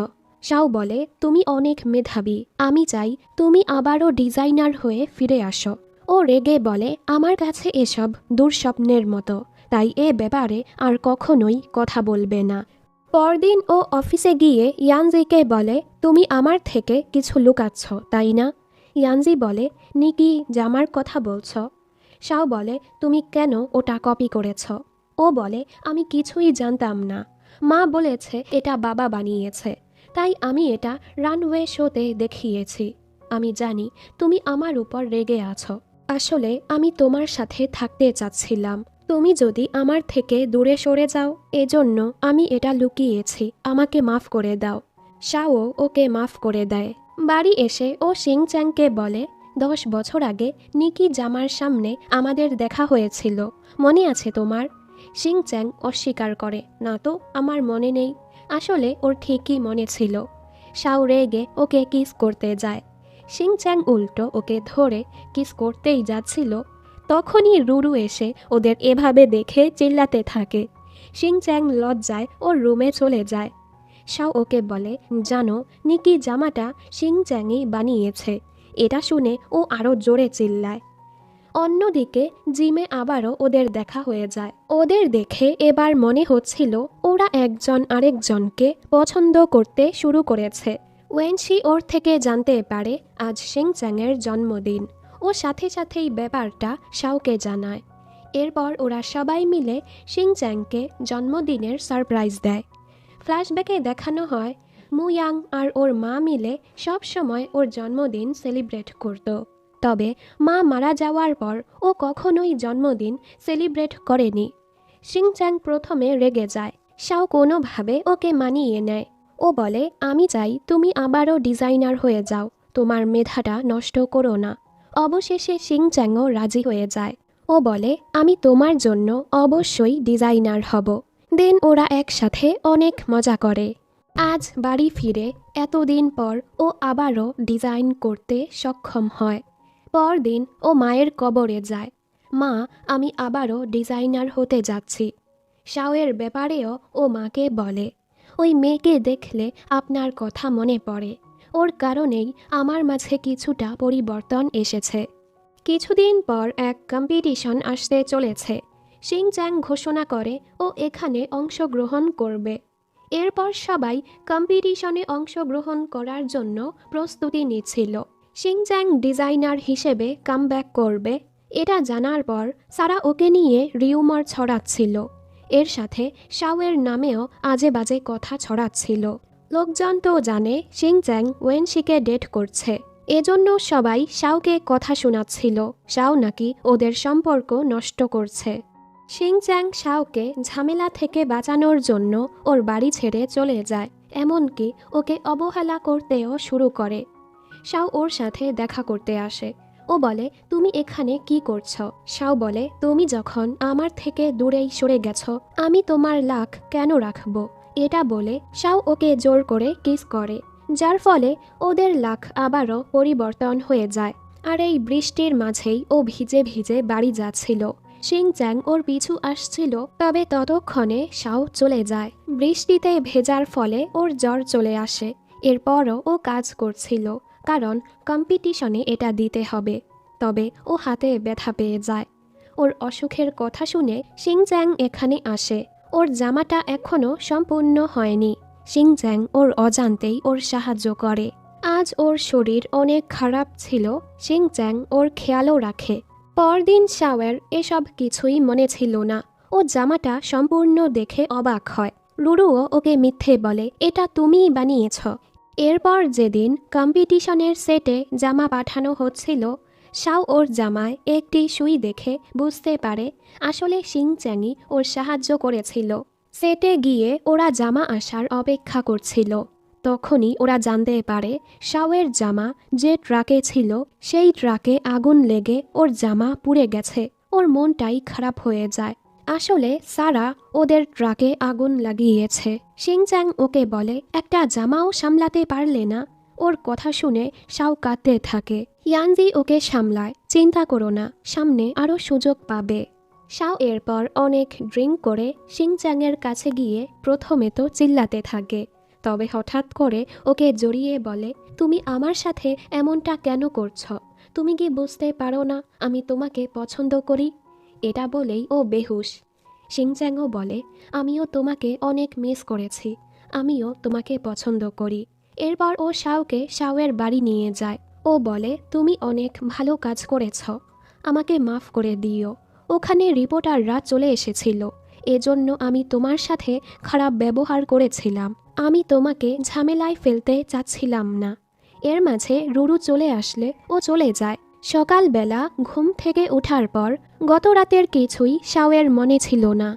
শাও বলে তুমি অনেক মেধাবী, আমি চাই তুমি আবারও ডিজাইনার হয়ে ফিরে আসো। ও রেগে বলে আমার কাছে এসব দুঃস্বপ্নের মতো, তাই এ ব্যাপারে আর কখনোই কথা বলবে না। পরদিন ও অফিসে গিয়ে ইয়ানজিকে বলে তুমি আমার থেকে কিছু লুকাচ্ছ, তাই না? ইয়ানজি বলে নিকি জামার কথা বলছ? শাও বলে তুমি কেন ওটা কপি করেছ? ও বলে আমি কিছুই জানতাম না, মা বলেছে এটা বাবা বানিয়েছে, তাই আমি এটা রানওয়ে শোতে দেখিয়েছি। আমি জানি তুমি আমার উপর রেগে আছো। আসলে আমি তোমার সাথে থাকতে চাচ্ছিলাম। তুমি যদি আমার থেকে দূরে সরে যাও, এজন্য আমি এটা লুকিয়েছি। আমাকে মাফ করে দাও। শাও ওকে মাফ করে দেয়। বাড়ি এসে ও শিংচ্যাংকে বলে 10 বছর আগে নিকি জামার সামনে আমাদের দেখা হয়েছিল, মনে আছে তোমার? শিংচ্যাং অস্বীকার করে, না তো, আমার মনে নেই। আসলে ওর ঠিকই মনে ছিল। শাও রেগে ওকে কিস করতে যায়। শিংচ্যাং উল্টো ওকে ধরে কিস করতেই যাচ্ছিল, তখনই রুরু এসে ওদের এভাবে দেখে চিল্লাতে থাকে। শিংচ্যাং লজ্জায় ওর রুমে চলে যায়। শাও ওকে বলে জানো নিকি জামাটা শিংচ্যাংই বানিয়েছে। এটা শুনে ও আরও জোরে চিল্লায়। অন্যদিকে জিমে আবারও ওদের দেখা হয়ে যায়। ওদের দেখে এবার মনে হচ্ছিল ওরা একজন আরেকজনকে পছন্দ করতে শুরু করেছে। ওয়েনশি ওর থেকে জানতে পারে আজ শিংচ্যাংয়ের জন্মদিন। ও সাথে সাথেই ব্যাপারটা শাওকে জানায়। এরপর ওরা সবাই মিলে শিংচ্যাংকে জন্মদিনের সারপ্রাইজ দেয়। ফ্ল্যাশব্যাকে দেখানো হয় মুয়াং আর ওর মা মিলে সব সময় ওর জন্মদিন সেলিব্রেট করত। তবে মা মারা যাওয়ার পর ও কখনোই জন্মদিন সেলিব্রেট করেনি। শিংচ্যাং প্রথমে রেগে যায়। শাও কোনোভাবে ওকে মানিয়ে নেয়। ও বলে আমি চাই তুমি আবারও ডিজাইনার হয়ে যাও, তোমার মেধাটা নষ্ট করো না। অবশেষে শিংচ্যাংও রাজি হয়ে যায়। ও বলে আমি তোমার জন্য অবশ্যই ডিজাইনার হব। দেন ওরা একসাথে অনেক মজা করে। আজ বাড়ি ফিরে এতদিন পর ও আবারও ডিজাইন করতে সক্ষম হয়। পরদিন ও মায়ের কবরে যায়। মা, আমি আবারও ডিজাইনার হতে যাচ্ছি। শাওয়ের ব্যাপারেও ও মাকে বলে ওই মেয়েকে দেখলে আপনার কথা মনে পড়ে। ওর কারণেই আমার মাঝে কিছুটা পরিবর্তন এসেছে। কিছুদিন পর এক কম্পিটিশন আসতে চলেছে। শিংচ্যাং ঘোষণা করে ও এখানে অংশগ্রহণ করবে। এরপর সবাই কম্পিটিশনে অংশগ্রহণ করার জন্য প্রস্তুতি নিচ্ছিল। শিংচ্যাং ডিজাইনার হিসেবে কামব্যাক করবে এটা জানার পর সারা ওকে নিয়ে রিউমার ছড়াচ্ছিল। এর সাথে শাওয়ের নামেও আজে বাজে কথা ছড়াচ্ছিল। লোকজন তো জানে শিংচ্যাং ওয়েনশিকে ডেট করছে। এজন্য সবাই শাওকে কথা শোনাচ্ছিল শাও নাকি ওদের সম্পর্ক নষ্ট করছে। শিংচ্যাং শাওকে ঝামেলা থেকে বাঁচানোর জন্য ওর বাড়ি ছেড়ে চলে যায়, এমনকি ওকে অবহেলা করতেও শুরু করে। শাও ওর সাথে দেখা করতে আসে। ও বলে, তুমি এখানে কি করছো? শাও বলে, তুমি যখন আমার থেকে দূরেই সরে গেছো, আমি তোমার লাখ কেন রাখবো? এটা বলে শাও ওকে জোর করে কিস করে, যার ফলে ওদের লাখ আবারও পরিবর্তন হয়ে যায়। আর এই বৃষ্টির মাঝেই ও ভিজে ভিজে বাড়ি যাচ্ছিল। শিংচ্যাং ওর পিছু আসছিল, তবে ততক্ষণে শাও চলে যায়। বৃষ্টিতে ভেজার ফলে ওর জ্বর চলে আসে। এরপরও ও কাজ করছিল, কারণ কম্পিটিশনে এটা দিতে হবে। তবে ও হাতে ব্যথা পেয়ে যায়। ওর অসুখের কথা শুনে শিংচ্যাং এখানে আসে। ওর জামাটা এখনও সম্পূর্ণ হয়নি। শিংচ্যাং ওর অজান্তেই ওর সাহায্য করে। আজ ওর শরীর অনেক খারাপ ছিল, শিংচ্যাং ওর খেয়ালও রাখে। পরদিন শাওয়ের এসব কিছুই মনে ছিল না। ও জামাটা সম্পূর্ণ দেখে অবাক হয়। রুরুও ওকে মিথ্যে বলে, এটা তুমিই বানিয়েছ। এরপর যেদিন কম্পিটিশনের সেটে জামা পাঠানো হচ্ছিল, শাও ওর জামায় একটি সুই দেখে বুঝতে পারে আসলে শিংচ্যাংই ওর সাহায্য করেছিল। সেটে গিয়ে ওরা জামা আসার অপেক্ষা করছিল। তখনই ওরা জানতে পারে শাওয়ের জামা যে ট্রাকে ছিল সেই ট্রাকে আগুন লেগে ওর জামা পুড়ে গেছে। ওর মনটাই খারাপ হয়ে যায়। আসলে সারা ওদের ট্রাকে আগুন লাগিয়েছে। শিংচ্যাং ওকে বলে, একটা জামাও সামলাতে পারলে না? ওর কথা শুনে শাও কাঁদতে থাকে। ইয়ানজি ওকে সামলায়, চিন্তা করো না, সামনে আরও সুযোগ পাবে। শাও এরপর অনেক ড্রিঙ্ক করে শিংচ্যাংয়ের কাছে গিয়ে প্রথমে তো চিল্লাতে থাকে, তবে হঠাৎ করে ওকে জড়িয়ে বলে, তুমি আমার সাথে এমনটা কেন করছো? তুমি কি বুঝতে পারো না আমি তোমাকে পছন্দ করি? এটা বলেই ও বেহুশ। শিংচ্যাংও বলে, আমিও তোমাকে অনেক মিস করেছি, আমিও তোমাকে পছন্দ করি। এরপর ও শাওকে শাওয়ের বাড়ি নিয়ে যায়। ও বলে, তুমি অনেক ভালো কাজ করেছ, আমাকে মাফ করে দিও। ওখানে রিপোর্টাররা চলে এসেছিল, এজন্য আমি তোমার সাথে খারাপ ব্যবহার করেছিলাম। আমি তোমাকে ঝামেলায় ফেলতে চাচ্ছিলাম না। এর মাঝে রুরু চলে আসলে ও চলে যায়। সকালবেলা ঘুম থেকে ওঠার পর গত রাতের কিছুই শাওয়ের মনে ছিল না।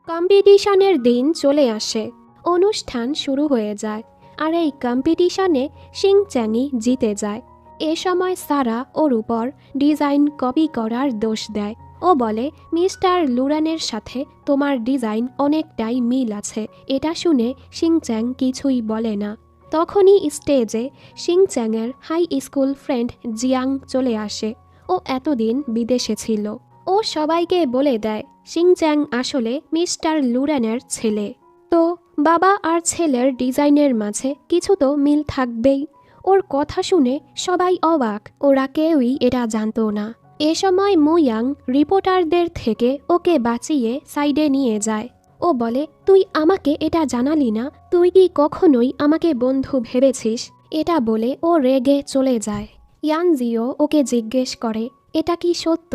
কম্পিটিশনের দিন চলে আসে, অনুষ্ঠান শুরু হয়ে যায়। আর এই কম্পিটিশনে শিংচ্যাংই জিতে যায়। এ সময় সারা ওর উপর ডিজাইন কপি করার দোষ দেয়। ও বলে, মিস্টার লুরানের সাথে তোমার ডিজাইন অনেকটাই মিল আছে। এটা শুনে শিংচ্যাং কিছুই বলে না। তখনই স্টেজে শিংচ্যাংয়ের হাই স্কুল ফ্রেন্ড জিয়াং চলে আসে। ও এতদিন বিদেশে ছিল। ও সবাইকে বলে দেয় শিংচ্যাং আসলে মিস্টার লুরানের ছেলে। তো বাবা আর ছেলের ডিজাইনের মাঝে কিছু তো মিল থাকবেই। ওর কথা শুনে সবাই অবাক, ওরা কেউই এটা জানতো না। এ সময় মুয়াং রিপোর্টারদের থেকে ওকে বাঁচিয়ে সাইডে নিয়ে যায়। ও বলে, তুই আমাকে এটা জানালি না? তুই কি কখনোই আমাকে বন্ধু ভেবেছিস? এটা বলে ও রেগে চলে যায়। ইয়ানজিও ওকে জিজ্ঞেস করে, এটা কি সত্য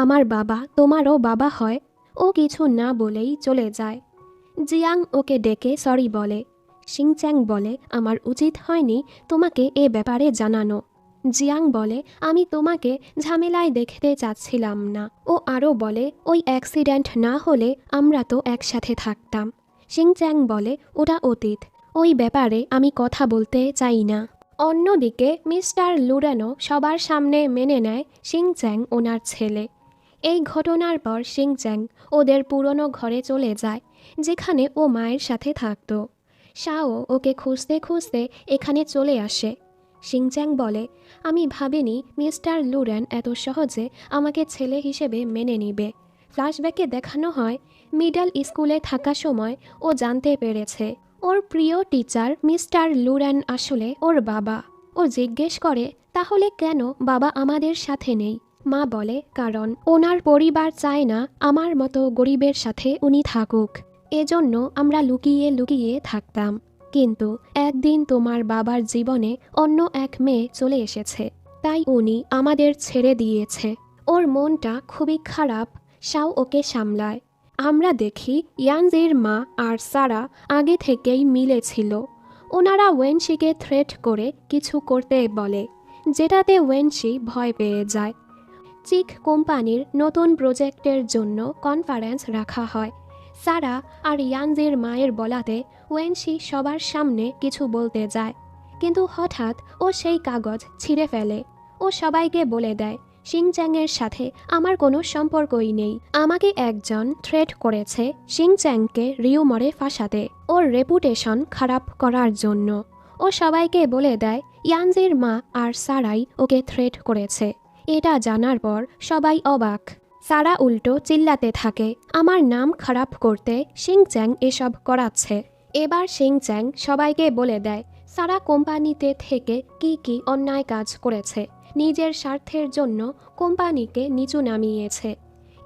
আমার বাবা তোমারও বাবা হয়? ও কিছু না বলেই চলে যায়। জিয়াং ওকে ডেকে সরি বলে। শিংচ্যাং বলে, আমার উচিত হয়নি তোমাকে এ ব্যাপারে জানানো। জিয়াং বলে, আমি তোমাকে ঝামেলায় দেখতে চাচ্ছিলাম না। ও আরও বলে, ওই অ্যাক্সিডেন্ট না হলে আমরা তো একসাথে থাকতাম। শিংচ্যাং বলে, ওটা অতীত, ওই ব্যাপারে আমি কথা বলতে চাই না। অন্যদিকে মিস্টার লুরানো সবার সামনে মেনে নেয় শিংচ্যাং ওনার ছেলে। এই ঘটনার পর শিংচ্যাং ওদের পুরনো ঘরে চলে যায়, যেখানে ও মায়ের সাথে থাকত। শাও ওকে খুঁজতে খুঁজতে এখানে চলে আসে। শিংচ্যাং বলে, আমি ভাবিনি মিস্টার লুরেন এত সহজে আমাকে ছেলে হিসেবে মেনে নিবে। ফ্ল্যাশব্যাকে দেখানো হয় মিডল স্কুলে থাকা সময় ও জানতে পেরেছে ওর প্রিয় টিচার মিস্টার লুরেন আসলে ওর বাবা। ও জিজ্ঞেস করে, তাহলে কেন বাবা আমাদের সাথে নেই? মা বলে, কারণ ওনার পরিবার চায় না আমার মতো গরিবের সাথে উনি থাকুক, এজন্য আমরা লুকিয়ে লুকিয়ে থাকতাম। কিন্তু একদিন তোমার বাবার জীবনে অন্য এক মেয়ে চলে এসেছে, তাই উনি আমাদের ছেড়ে দিয়েছে। ওর মনটা খুবই খারাপ। শাও ওকে সামলায়। আমরা দেখি ইয়ানজির মা আর সারা আগে থেকেই মিলে ছিল। ওনারা ওয়েনশিকে থ্রেট করে কিছু করতে বলে, যেটাতে ওয়েনশি ভয় পেয়ে যায়। চিক কোম্পানির নতুন প্রজেক্টের জন্য কনফারেন্স রাখা হয়। সারা আর ইয়ানজির মায়ের বলাতে ওয়েনশি সবার সামনে কিছু বলতে যায়, কিন্তু হঠাৎ ও সেই কাগজ ছিঁড়ে ফেলে। ও সবাইকে বলে দেয়, শিংচ্যাংয়ের সাথে আমার কোনো সম্পর্কই নেই। আমাকে একজন থ্রেট করেছে শিংচ্যাংকে রিউমরে ফাঁসাতে, ওর রেপুটেশন খারাপ করার জন্য। ও সবাইকে বলে দেয় ইয়ানজির মা আর সারাই ওকে থ্রেট করেছে। এটা জানার পর সবাই অবাক। সারা উল্টো চিল্লাতে থাকে, আমার নাম খারাপ করতে শিংচ্যাং এসব করাচ্ছে। এবার শিংচ্যাং সবাইকে বলে দেয় সারা কোম্পানিতে থেকে কি অন্যায় কাজ করেছে, নিজের স্বার্থের জন্য কোম্পানিকে নিচু নামিয়েছে।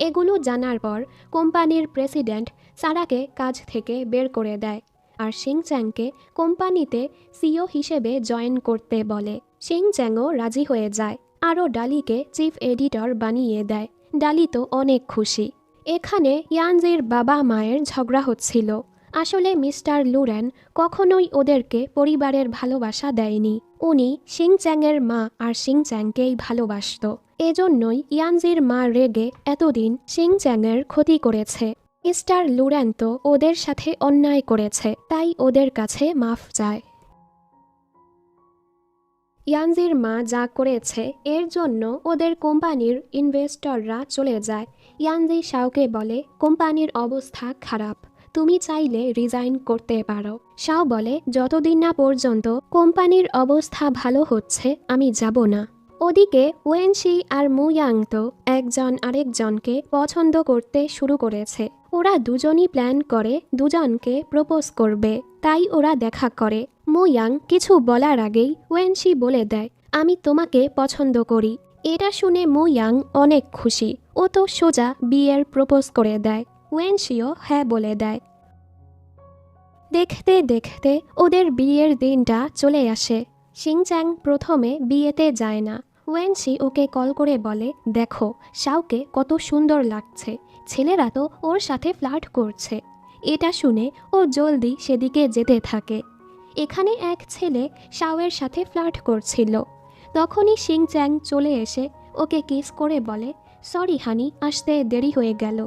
এগুলো জানার পর কোম্পানির প্রেসিডেন্ট সারাকে কাজ থেকে বের করে দেয় আর শিংচ্যাংকে কোম্পানিতে সিইও হিসেবে জয়েন করতে বলে। শিংচ্যাংও রাজি হয়ে যায়, আরও ডালিকে চিফ এডিটর বানিয়ে দেয়। ডালি তো অনেক খুশি। এখানে ইয়ানজির বাবা মায়ের ঝগড়া হচ্ছিল। আসলে মিস্টার লুরেন কখনোই ওদেরকে পরিবারের ভালোবাসা দেয়নি। উনি শিংচ্যাংয়ের মা আর শিংচ্যাংকেই ভালোবাসত। এজন্যই ইয়ানজির মা রেগে এতদিন শিংচ্যাংয়ের ক্ষতি করেছে। মিস্টার লুরেন তো ওদের সাথে অন্যায় করেছে, তাই ওদের কাছে মাফ চায়। ইয়ানজির মা যা করেছে এর জন্য ওদের কোম্পানির ইনভেস্টররা চলে যায়। ইয়ানজি শাওকে বলে, কোম্পানির অবস্থা খারাপ, তুমি চাইলে রিজাইন করতে পারো। শাও বলে, যতদিন না পর্যন্ত কোম্পানির অবস্থা ভালো হচ্ছে আমি যাব না। ওদিকে ওয়েনশি আর মুয়াং তো একজন আরেকজনকে পছন্দ করতে শুরু করেছে। ওরা দুজনই প্ল্যান করে দুজনকে প্রপোজ করবে, তাই ওরা দেখা করে। মুয়াং কিছু বলার আগেই ওয়েনশি বলে দেয়, আমি তোমাকে পছন্দ করি। এটা শুনে মুয়াং অনেক খুশি। ও তো সোজা বিয়ের প্রপোজ করে দেয়। ওয়েনশিও হ্যাঁ বলে দেয়। দেখতে দেখতে ওদের বিয়ের দিনটা চলে আসে। শিংচ্যাং প্রথমে বিয়েতে যায় না। ওয়েনশি ওকে কল করে বলে, দেখো শাওকে কত সুন্দর লাগছে, ছেলেরা তো ওর সাথে ফ্লার্ট করছে। এটা শুনে ও জলদি সেদিকে যেতে থাকে। এখানে এক ছেলে শাওয়ের সাথে ফ্লার্ট করছিল। তখনই শিংচ্যাং চলে এসে ওকে কিস করে বলে, সরি হানি, আসতে দেরি হয়ে গেল।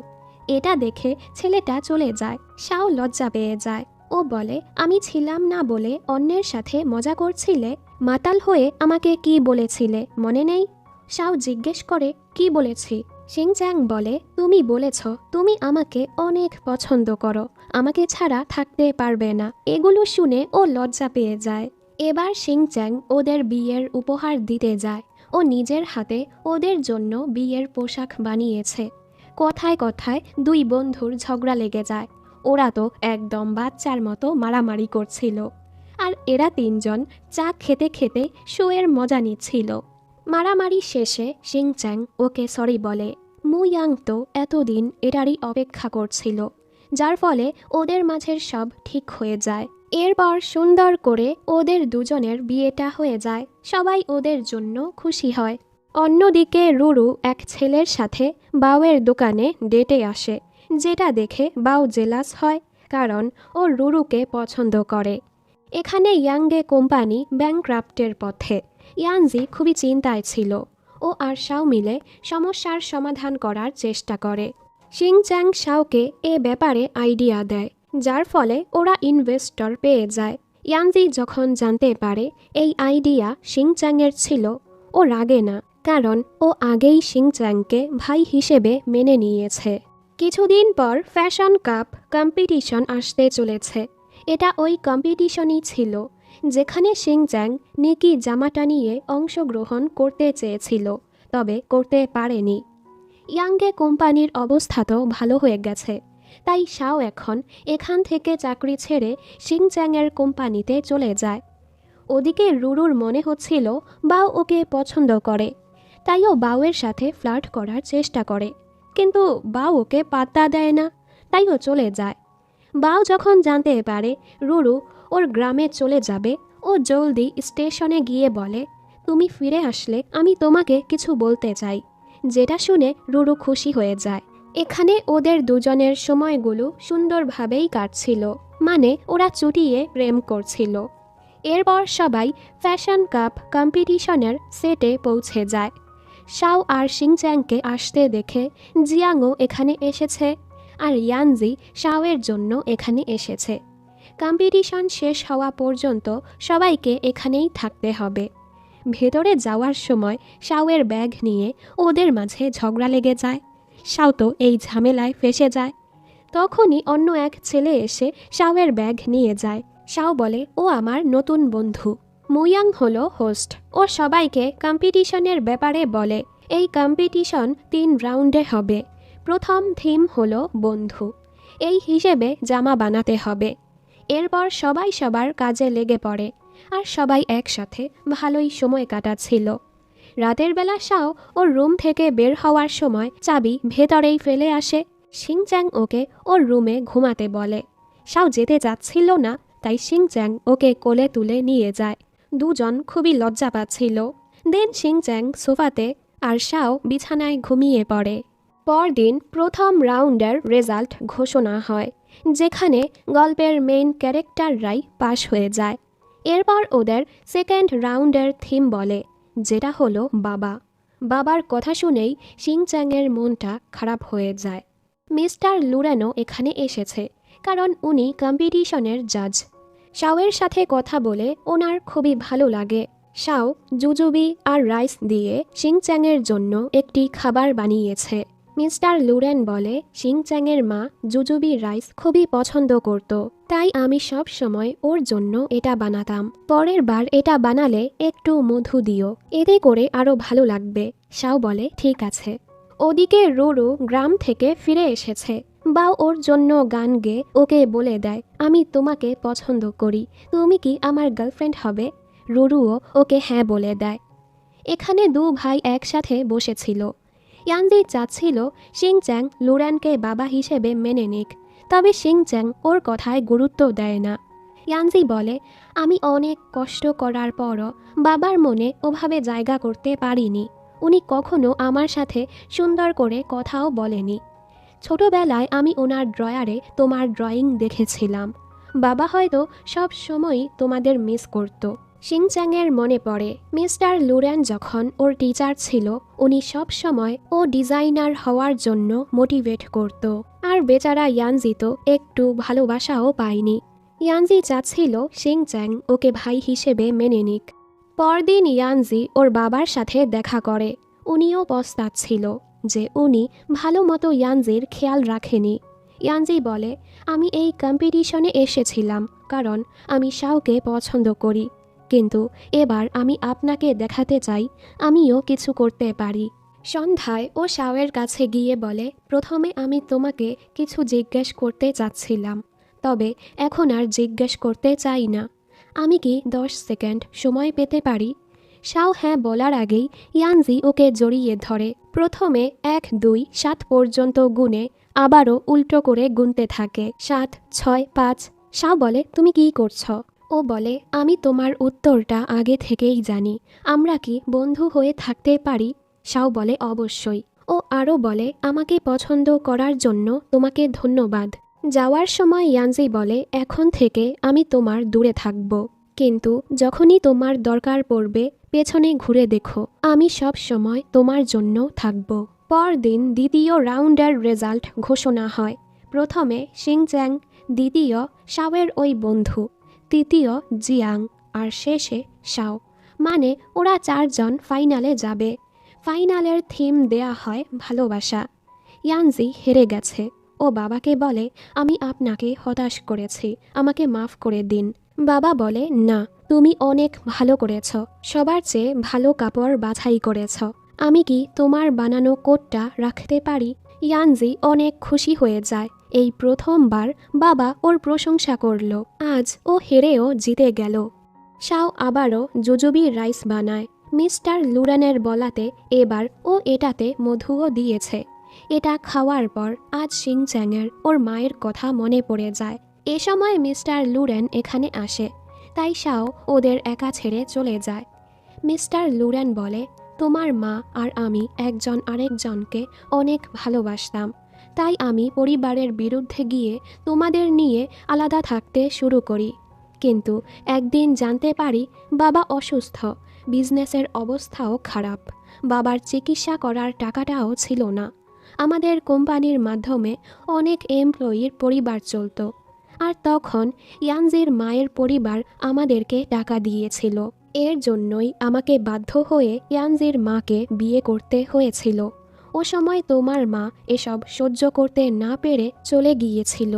এটা দেখে ছেলেটা চলে যায়। শাও লজ্জা পেয়ে যায়। ও বলে, আমি ছিলাম না বলে অন্যের সাথে মজা করছিলে? মাতাল হয়ে আমাকে কি বলেছিলে মনে নেই? শাও জিজ্ঞেস করে, কি বলেছি? শিংচ্যাং বলে, তুমি বলেছ তুমি আমাকে অনেক পছন্দ করো, আমাকে ছাড়া থাকতে পারবে না। এগুলো শুনে ও লজ্জা পেয়ে যায়। এবার শিংচ্যাং ওদের বিয়ের উপহার দিতে যায়। ও নিজের হাতে ওদের জন্য বিয়ের পোশাক বানিয়েছে। কথায় কথায় দুই বন্ধুর ঝগড়া লেগে যায়। ওরা তো একদম বাচ্চার মতো মারামারি করছিল। আর এরা তিনজন চা খেতে খেতে শোয়ের মজা নিচ্ছিল। মারামারি শেষে শিংচ্যাং ওকে সরি বলে। মুয়াং তো এতদিন এটারই অপেক্ষা করছিল, যার ফলে ওদের মাঝের সব ঠিক হয়ে যায়। এরপর সুন্দর করে ওদের দুজনের বিয়েটা হয়ে যায়। সবাই ওদের জন্য খুশি হয়। অন্যদিকে রুরু এক ছেলের সাথে বাউয়ের দোকানে ডেটে আসে, যেটা দেখে বাউ জেলাস হয়, কারণ ও রুরুকে পছন্দ করে। এখানে ইয়াংগে কোম্পানি ব্যাংক্রাফটের পথে। ইয়ানজি খুবই চিন্তায় ছিল। ও আর শাও মিলে সমস্যার সমাধান করার চেষ্টা করে। শিংচ্যাং শাওকে এ ব্যাপারে আইডিয়া দেয়, যার ফলে ওরা ইনভেস্টর পেয়ে যায়। ইয়ানজি যখন জানতে পারে এই আইডিয়া শিংচ্যাংয়ের ছিল, ও রাগে না, কারণ ও আগেই শিংচ্যাংকে ভাই হিসেবে মেনে নিয়েছে। কিছুদিন পর ফ্যাশন কাপ কম্পিটিশন আসতে চলেছে। এটা ওই কম্পিটিশনই ছিল যেখানে শিংচ্যাং নিকি জামাটা নিয়ে অংশগ্রহণ করতে চেয়েছিল, তবে করতে পারেনি। ইয়াংগে কোম্পানির অবস্থা তো ভালো হয়ে গেছে, তাই শাও এখন এখান থেকে চাকরি ছেড়ে শিংচ্যাংয়ের কোম্পানিতে চলে যায়। ওদিকে রুরুর মনে হচ্ছিল বাও ওকে পছন্দ করে, তাই ও বাউয়ের সাথে ফ্লার্ট করার চেষ্টা করে, কিন্তু বাউ ওকে পাত্তা দেয় না, তাই ও চলে যায়। বাউ যখন জানতে পারে রুরু ওর গ্রামে চলে যাবে, ও জলদি স্টেশনে গিয়ে বলে, তুমি ফিরে আসলে আমি তোমাকে কিছু বলতে চাই, যেটা শুনে রুরু খুশি হয়ে যায়। এখানে ওদের দুজনের সময়গুলো সুন্দরভাবেই কাটছিল, মানে ওরা চুটিয়ে প্রেম করছিল। এরপর সবাই ফ্যাশন কাপ কম্পিটিশনের সেটে পৌঁছে যায়। শাও আর শিংচ্যাংকে আসতে দেখে জিয়াংও এখানে এসেছে, আর ইয়ানজি শাওয়ের জন্য এখানে এসেছে। কম্পিটিশন শেষ হওয়া পর্যন্ত সবাইকে এখানেই থাকতে হবে। ভেতরে যাওয়ার সময় শাওয়ের ব্যাগ নিয়ে ওদের মাঝে ঝগড়া লেগে যায়। শাও তো এই ঝামেলায় ফেঁসে যায়। তখনই অন্য এক ছেলে এসে শাওয়ের ব্যাগ নিয়ে যায়। শাও বলে ও আমার নতুন বন্ধু। মুয়াং হলো হোস্ট। ও সবাইকে কম্পিটিশনের ব্যাপারে বলে। এই কম্পিটিশন 3 রাউন্ডে হবে। প্রথম থিম হলো বন্ধু। এই হিসেবে জামা বানাতে হবে। এরপর সবাই সবার কাজে লেগে পড়ে, আর সবাই একসাথে ভালোই সময় কাটাচ্ছিল। রাতের বেলা শাও ওর রুম থেকে বের হওয়ার সময় চাবি ভেতরেই ফেলে আসে। শিংচ্যাং ওকে ওর রুমে ঘুমাতে বলে। শাও যেতে চাচ্ছিল না, তাই শিংচ্যাং ওকে কোলে তুলে নিয়ে যায়। দুজন খুবই লজ্জা পাচ্ছিল। দেন শিংচ্যাং সোফাতে আর শাও বিছানায় ঘুমিয়ে পড়ে। পরদিন প্রথম রাউন্ডের রেজাল্ট ঘোষণা হয়, যেখানে গল্পের মেইন ক্যারেক্টাররাই পাশ হয়ে যায়। এরপর ওদের সেকেন্ড রাউন্ডের থিম বলে, যেটা হলো বাবা। বাবার কথা শুনেই শিংচ্যাংয়ের মনটা খারাপ হয়ে যায়। মিস্টার লুরেনও এখানে এসেছে, কারণ উনি কম্পিটিশনের জাজ। শাওয়ের সাথে কথা বলে ওনার খুবই ভালো লাগে। শাও জুজুবি আর রাইস দিয়ে শিংচ্যাংয়ের জন্য একটি খাবার বানিয়েছে। মিস্টার লুরেন বলে শিংচ্যাংয়ের মা জুজুবি রাইস খুবই পছন্দ করত, তাই আমি সব সময় ওর জন্য এটা বানাতাম। পরের বার এটা বানালে একটু মধু দিও, এতে করে আরও ভালো লাগবে। শাও বলে ঠিক আছে। ওদিকে রুরু গ্রাম থেকে ফিরে এসেছে। বাও ওর জন্য গান গেয়ে ওকে বলে দেয়, আমি তোমাকে পছন্দ করি, তুমি কি আমার গার্লফ্রেন্ড হবে? রুরুও ওকে হ্যাঁ বলে দেয়। এখানে 2 ভাই একসাথে বসেছিল। ইয়ানজি চাচ্ছিল শিংচ্যাং লুরানকে বাবা হিসেবে মেনে নিক, তবে শিংচ্যাং ওর কথায় গুরুত্ব দেয় না। ইয়ানজি বলে, আমি অনেক কষ্ট করার পরও বাবার মনে ওভাবে জায়গা করতে পারিনি। উনি কখনো আমার সাথে সুন্দর করে কথাও বলেনি। ছোটবেলায় আমি ওনার ড্রয়ারে তোমার ড্রয়িং দেখেছিলাম। বাবা হয়তো সব সময়ই তোমাদের মিস করত। শিংচ্যাংয়ের মনে পড়ে মিস্টার লুরেন যখন ওর টিচার ছিল, উনি সব সময় ও ডিজাইনার হওয়ার জন্য মোটিভেট করত। আর বেচারা ইয়ানজি তো একটু ভালোবাসাও পায়নি। ইয়ানজি চাচ্ছিল শিংচ্যাং ওকে ভাই হিসেবে মেনে নিক। পরদিন ইয়ানজি ওর বাবার সাথে দেখা করে। উনিও পস্তাচ্ছিল যে উনি ভালো মতো ইয়ানজির খেয়াল রাখেনি। ইয়ানজি বলে, আমি এই কম্পিটিশনে এসেছিলাম কারণ আমি শাওকে পছন্দ করি, কিন্তু এবার আমি আপনাকে দেখাতে চাই আমিও কিছু করতে পারি। সন্ধ্যায় ও শাওয়ের কাছে গিয়ে বলে, প্রথমে আমি তোমাকে কিছু জিজ্ঞেস করতে চাচ্ছিলাম, তবে এখন আর জিজ্ঞেস করতে চাই না। আমি কি 10 সেকেন্ড সময় পেতে পারি? শাও হ্যাঁ বলার আগেই ইয়ানজি ওকে জড়িয়ে ধরে। প্রথমে 1, 2, 7 পর্যন্ত গুনে আবারও উল্টো করে গুনতে থাকে। 7, 6, 5। শাও বলে, তুমি কি করছ? ও বলে, আমি তোমার উত্তরটা আগে থেকেই জানি। আমরা কি বন্ধু হয়ে থাকতে পারি? শাও বলে, অবশ্যই। ও আরও বলে, আমাকে পছন্দ করার জন্য তোমাকে ধন্যবাদ। যাওয়ার সময় ইয়ানজি বলে, এখন থেকে আমি তোমার দূরে থাকব, কিন্তু যখনই তোমার দরকার পড়বে পেছনে ঘুরে দেখো, আমি সব সময় তোমার জন্য থাকব। পরদিন দ্বিতীয় রাউন্ডের রেজাল্ট ঘোষণা হয়। প্রথমে শিংচ্যাং, দ্বিতীয় শাওয়ের ওই বন্ধু, তৃতীয় জিয়াং, আর শেষে শাও। মানে ওরা 4 জন ফাইনালে যাবে। ফাইনালের থিম দেয়া হয় ভালোবাসা। ইয়ানজি হেরে গেছে। ও বাবাকে বলে, আমি আপনাকে হতাশ করেছি, আমাকে মাফ করে দিন। বাবা বলে, না, তুমি অনেক ভালো করেছ, সবার চেয়ে ভালো কাপড় বাছাই করেছ। আমি কি তোমার বানানো কোটটা রাখতে পারি? ইয়ানজি অনেক খুশি হয়ে যায়। এই প্রথমবার বাবা ওর প্রশংসা করল। আজ ও হেরেও জিতে গেল। শাও আবারও জুজুবি রাইস বানায়। মিস্টার লুরানের বলাতে এবার ও এটাতে মধুও দিয়েছে। এটা খাওয়ার পর আজ শিংচ্যাংয়ের ওর মায়ের কথা মনে পড়ে যায়। এ সময় মিস্টার লুরেন এখানে আসে, তাই শাও ওদের একা ছেড়ে চলে যায়। মিস্টার লুরেন বলে, তোমার মা আর আমি একজন আরেকজনকে অনেক ভালোবাসতাম, তাই আমি পরিবারের বিরুদ্ধে গিয়ে তোমাদের নিয়ে আলাদা থাকতে শুরু করি। কিন্তু একদিন জানতে পারি বাবা অসুস্থ, বিজনেসের অবস্থাও খারাপ, বাবার চিকিৎসা করার টাকাটাও ছিল না। আমাদের কোম্পানির মাধ্যমে অনেক এমপ্লয়ির পরিবার চলতো, আর তখন ইয়ানজির মায়ের পরিবার আমাদেরকে টাকা দিয়েছিল। এর জন্যই আমাকে বাধ্য হয়ে ইয়ানজির মাকে বিয়ে করতে হয়েছিল। ও সময় তোমার মা এসব সহ্য করতে না পেরে চলে গিয়েছিল।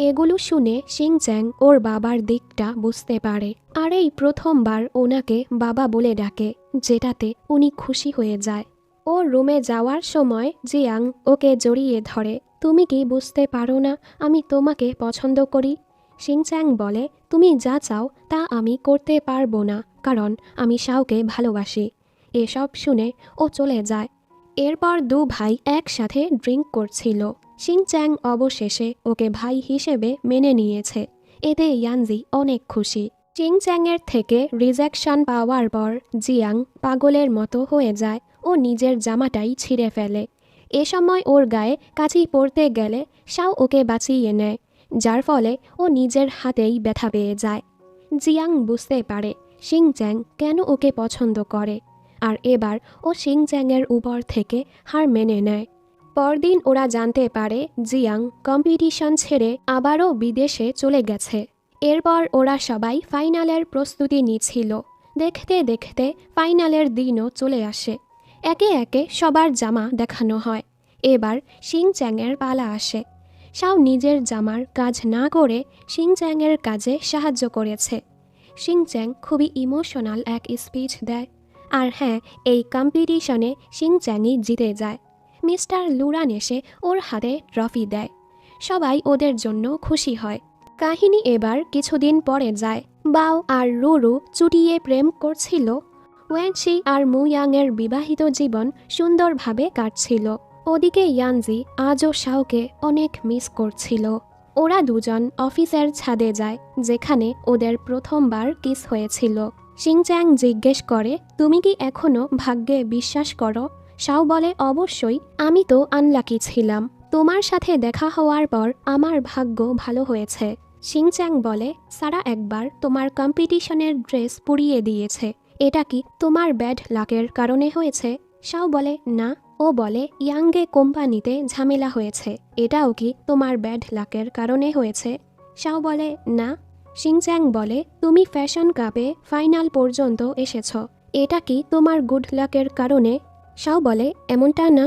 এগুলো শুনে শিংচ্যাং ওর বাবার দিকটা বুঝতে পারে, আর এই প্রথমবার ওনাকে বাবা বলে ডাকে, যেটাতে উনি খুশি হয়ে যায়। ও রুমে যাওয়ার সময় জিয়াং ওকে জড়িয়ে ধরে। তুমি কি বুঝতে পারো না আমি তোমাকে পছন্দ করি? শিংচ্যাং বলে, তুমি যা চাও তা আমি করতে পারবো না, কারণ আমি শাওকে ভালোবাসি। এসব শুনে ও চলে যায়। এরপর দু ভাই একসাথে ড্রিঙ্ক করছিল। শিংচ্যাং অবশেষে ওকে ভাই হিসেবে মেনে নিয়েছে। এতে ইয়ানজি অনেক খুশি। শিংচ্যাংয়ের থেকে রিজেকশন পাওয়ার পর জিয়াং পাগলের মতো হয়ে যায়। ও নিজের জামাটাই ছিঁড়ে ফেলে। এ সময় ওর গায়ে কাঁচি পড়তে গেলে শাও ওকে বাঁচিয়ে নেয়, যার ফলে ও নিজের হাতেই ব্যথা পেয়ে যায়। জিয়াং বুঝতে পারে শিংচ্যাং কেন ওকে পছন্দ করে, আর এবার ও শিংচ্যাংয়ের উপর থেকে হার মেনে নেয়। পরদিন ওরা জানতে পারে জিয়াং কম্পিটিশন ছেড়ে আবারও বিদেশে চলে গেছে। এরপর ওরা সবাই ফাইনালের প্রস্তুতি নিচ্ছিল। দেখতে দেখতে ফাইনালের দিনও চলে আসে। একে একে সবার জামা দেখানো হয়। এবার শিংচ্যাংয়ের পালা আসে। শাও নিজের জামার কাজ না করে শিংচ্যাংয়ের কাজে সাহায্য করেছে। শিংচ্যাং খুবই ইমোশনাল এক স্পিচ দেয়। আর হ্যাঁ, এই কম্পিটিশনে শিংচ্যাংই জিতে যায়। মিস্টার লুরান এসে ওর হাতে ট্রফি দেয়। সবাই ওদের জন্য খুশি হয়। কাহিনী এবার কিছুদিন পরে যায়। বাও আর রুরু চুটিয়ে প্রেম করছিল। ওয়েনশি আর মুয়াংয়ের বিবাহিত জীবন সুন্দরভাবে কাটছিল। ওদিকে ইয়ানজি আজও শাওকে অনেক মিস করছিল। ওরা দুজন অফিসের ছাদে যায়, যেখানে ওদের প্রথমবার কিস হয়েছিল। শিংচ্যাং জিজ্ঞেস করে, তুমি কি এখনো ভাগ্যে বিশ্বাস করো? শাও বলে, অবশ্যই, আমি তো আনলাকি ছিলাম। তোমার সাথে দেখা হওয়ার পর আমার ভাগ্য ভালো হয়েছে। শিংচ্যাং বলে, সারা একবার তোমার কম্পিটিশনের ড্রেস পুড়িয়ে দিয়েছে, এটা কি তোমার ব্যাড লাকের কারণে হয়েছে? শাও বলে, না। ও বলে, ইয়াংগে কোম্পানিতে ঝামেলা হয়েছে, এটাও কি তোমার ব্যাড লাকের কারণে হয়েছে? শাও বলে, না। শিংচ্যাং বলে, তুমি ফ্যাশন কাপে ফাইনাল পর্যন্ত এসেছ, এটা কি তোমার গুড লাকের কারণে? শাও বলে, এমনটা না।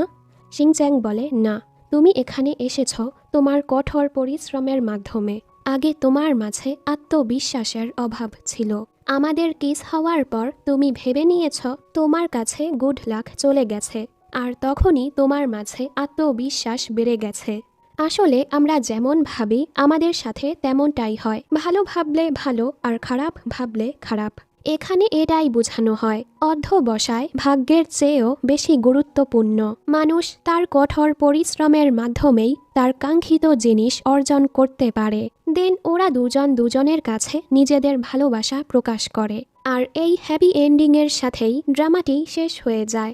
শিংচ্যাং বলে, না, তুমি এখানে এসেছ তোমার কঠোর পরিশ্রমের মাধ্যমে। আগে তোমার মাঝে আত্মবিশ্বাসের অভাব ছিল। আমাদের কিস হওয়ার পর তুমি ভেবে নিয়েছ তোমার কাছে গুড লাক চলে গেছে, আর তখনই তোমার মাঝে আত্মবিশ্বাস বেড়ে গেছে। আসলে আমরা যেমন ভাবি আমাদের সাথে তেমনটাই হয়। ভালো ভাবলে ভালো, আর খারাপ ভাবলে খারাপ। এখানে এটাই বোঝানো হয়, অধ্যবসায় ভাগ্যের চেয়েও বেশি গুরুত্বপূর্ণ। মানুষ তার কঠোর পরিশ্রমের মাধ্যমেই তার কাঙ্ক্ষিত জিনিস অর্জন করতে পারে। দেন ওরা দুজন দুজনের কাছে নিজেদের ভালোবাসা প্রকাশ করে। আর এই হ্যাপি এন্ডিংয়ের সাথেই ড্রামাটি শেষ হয়ে যায়।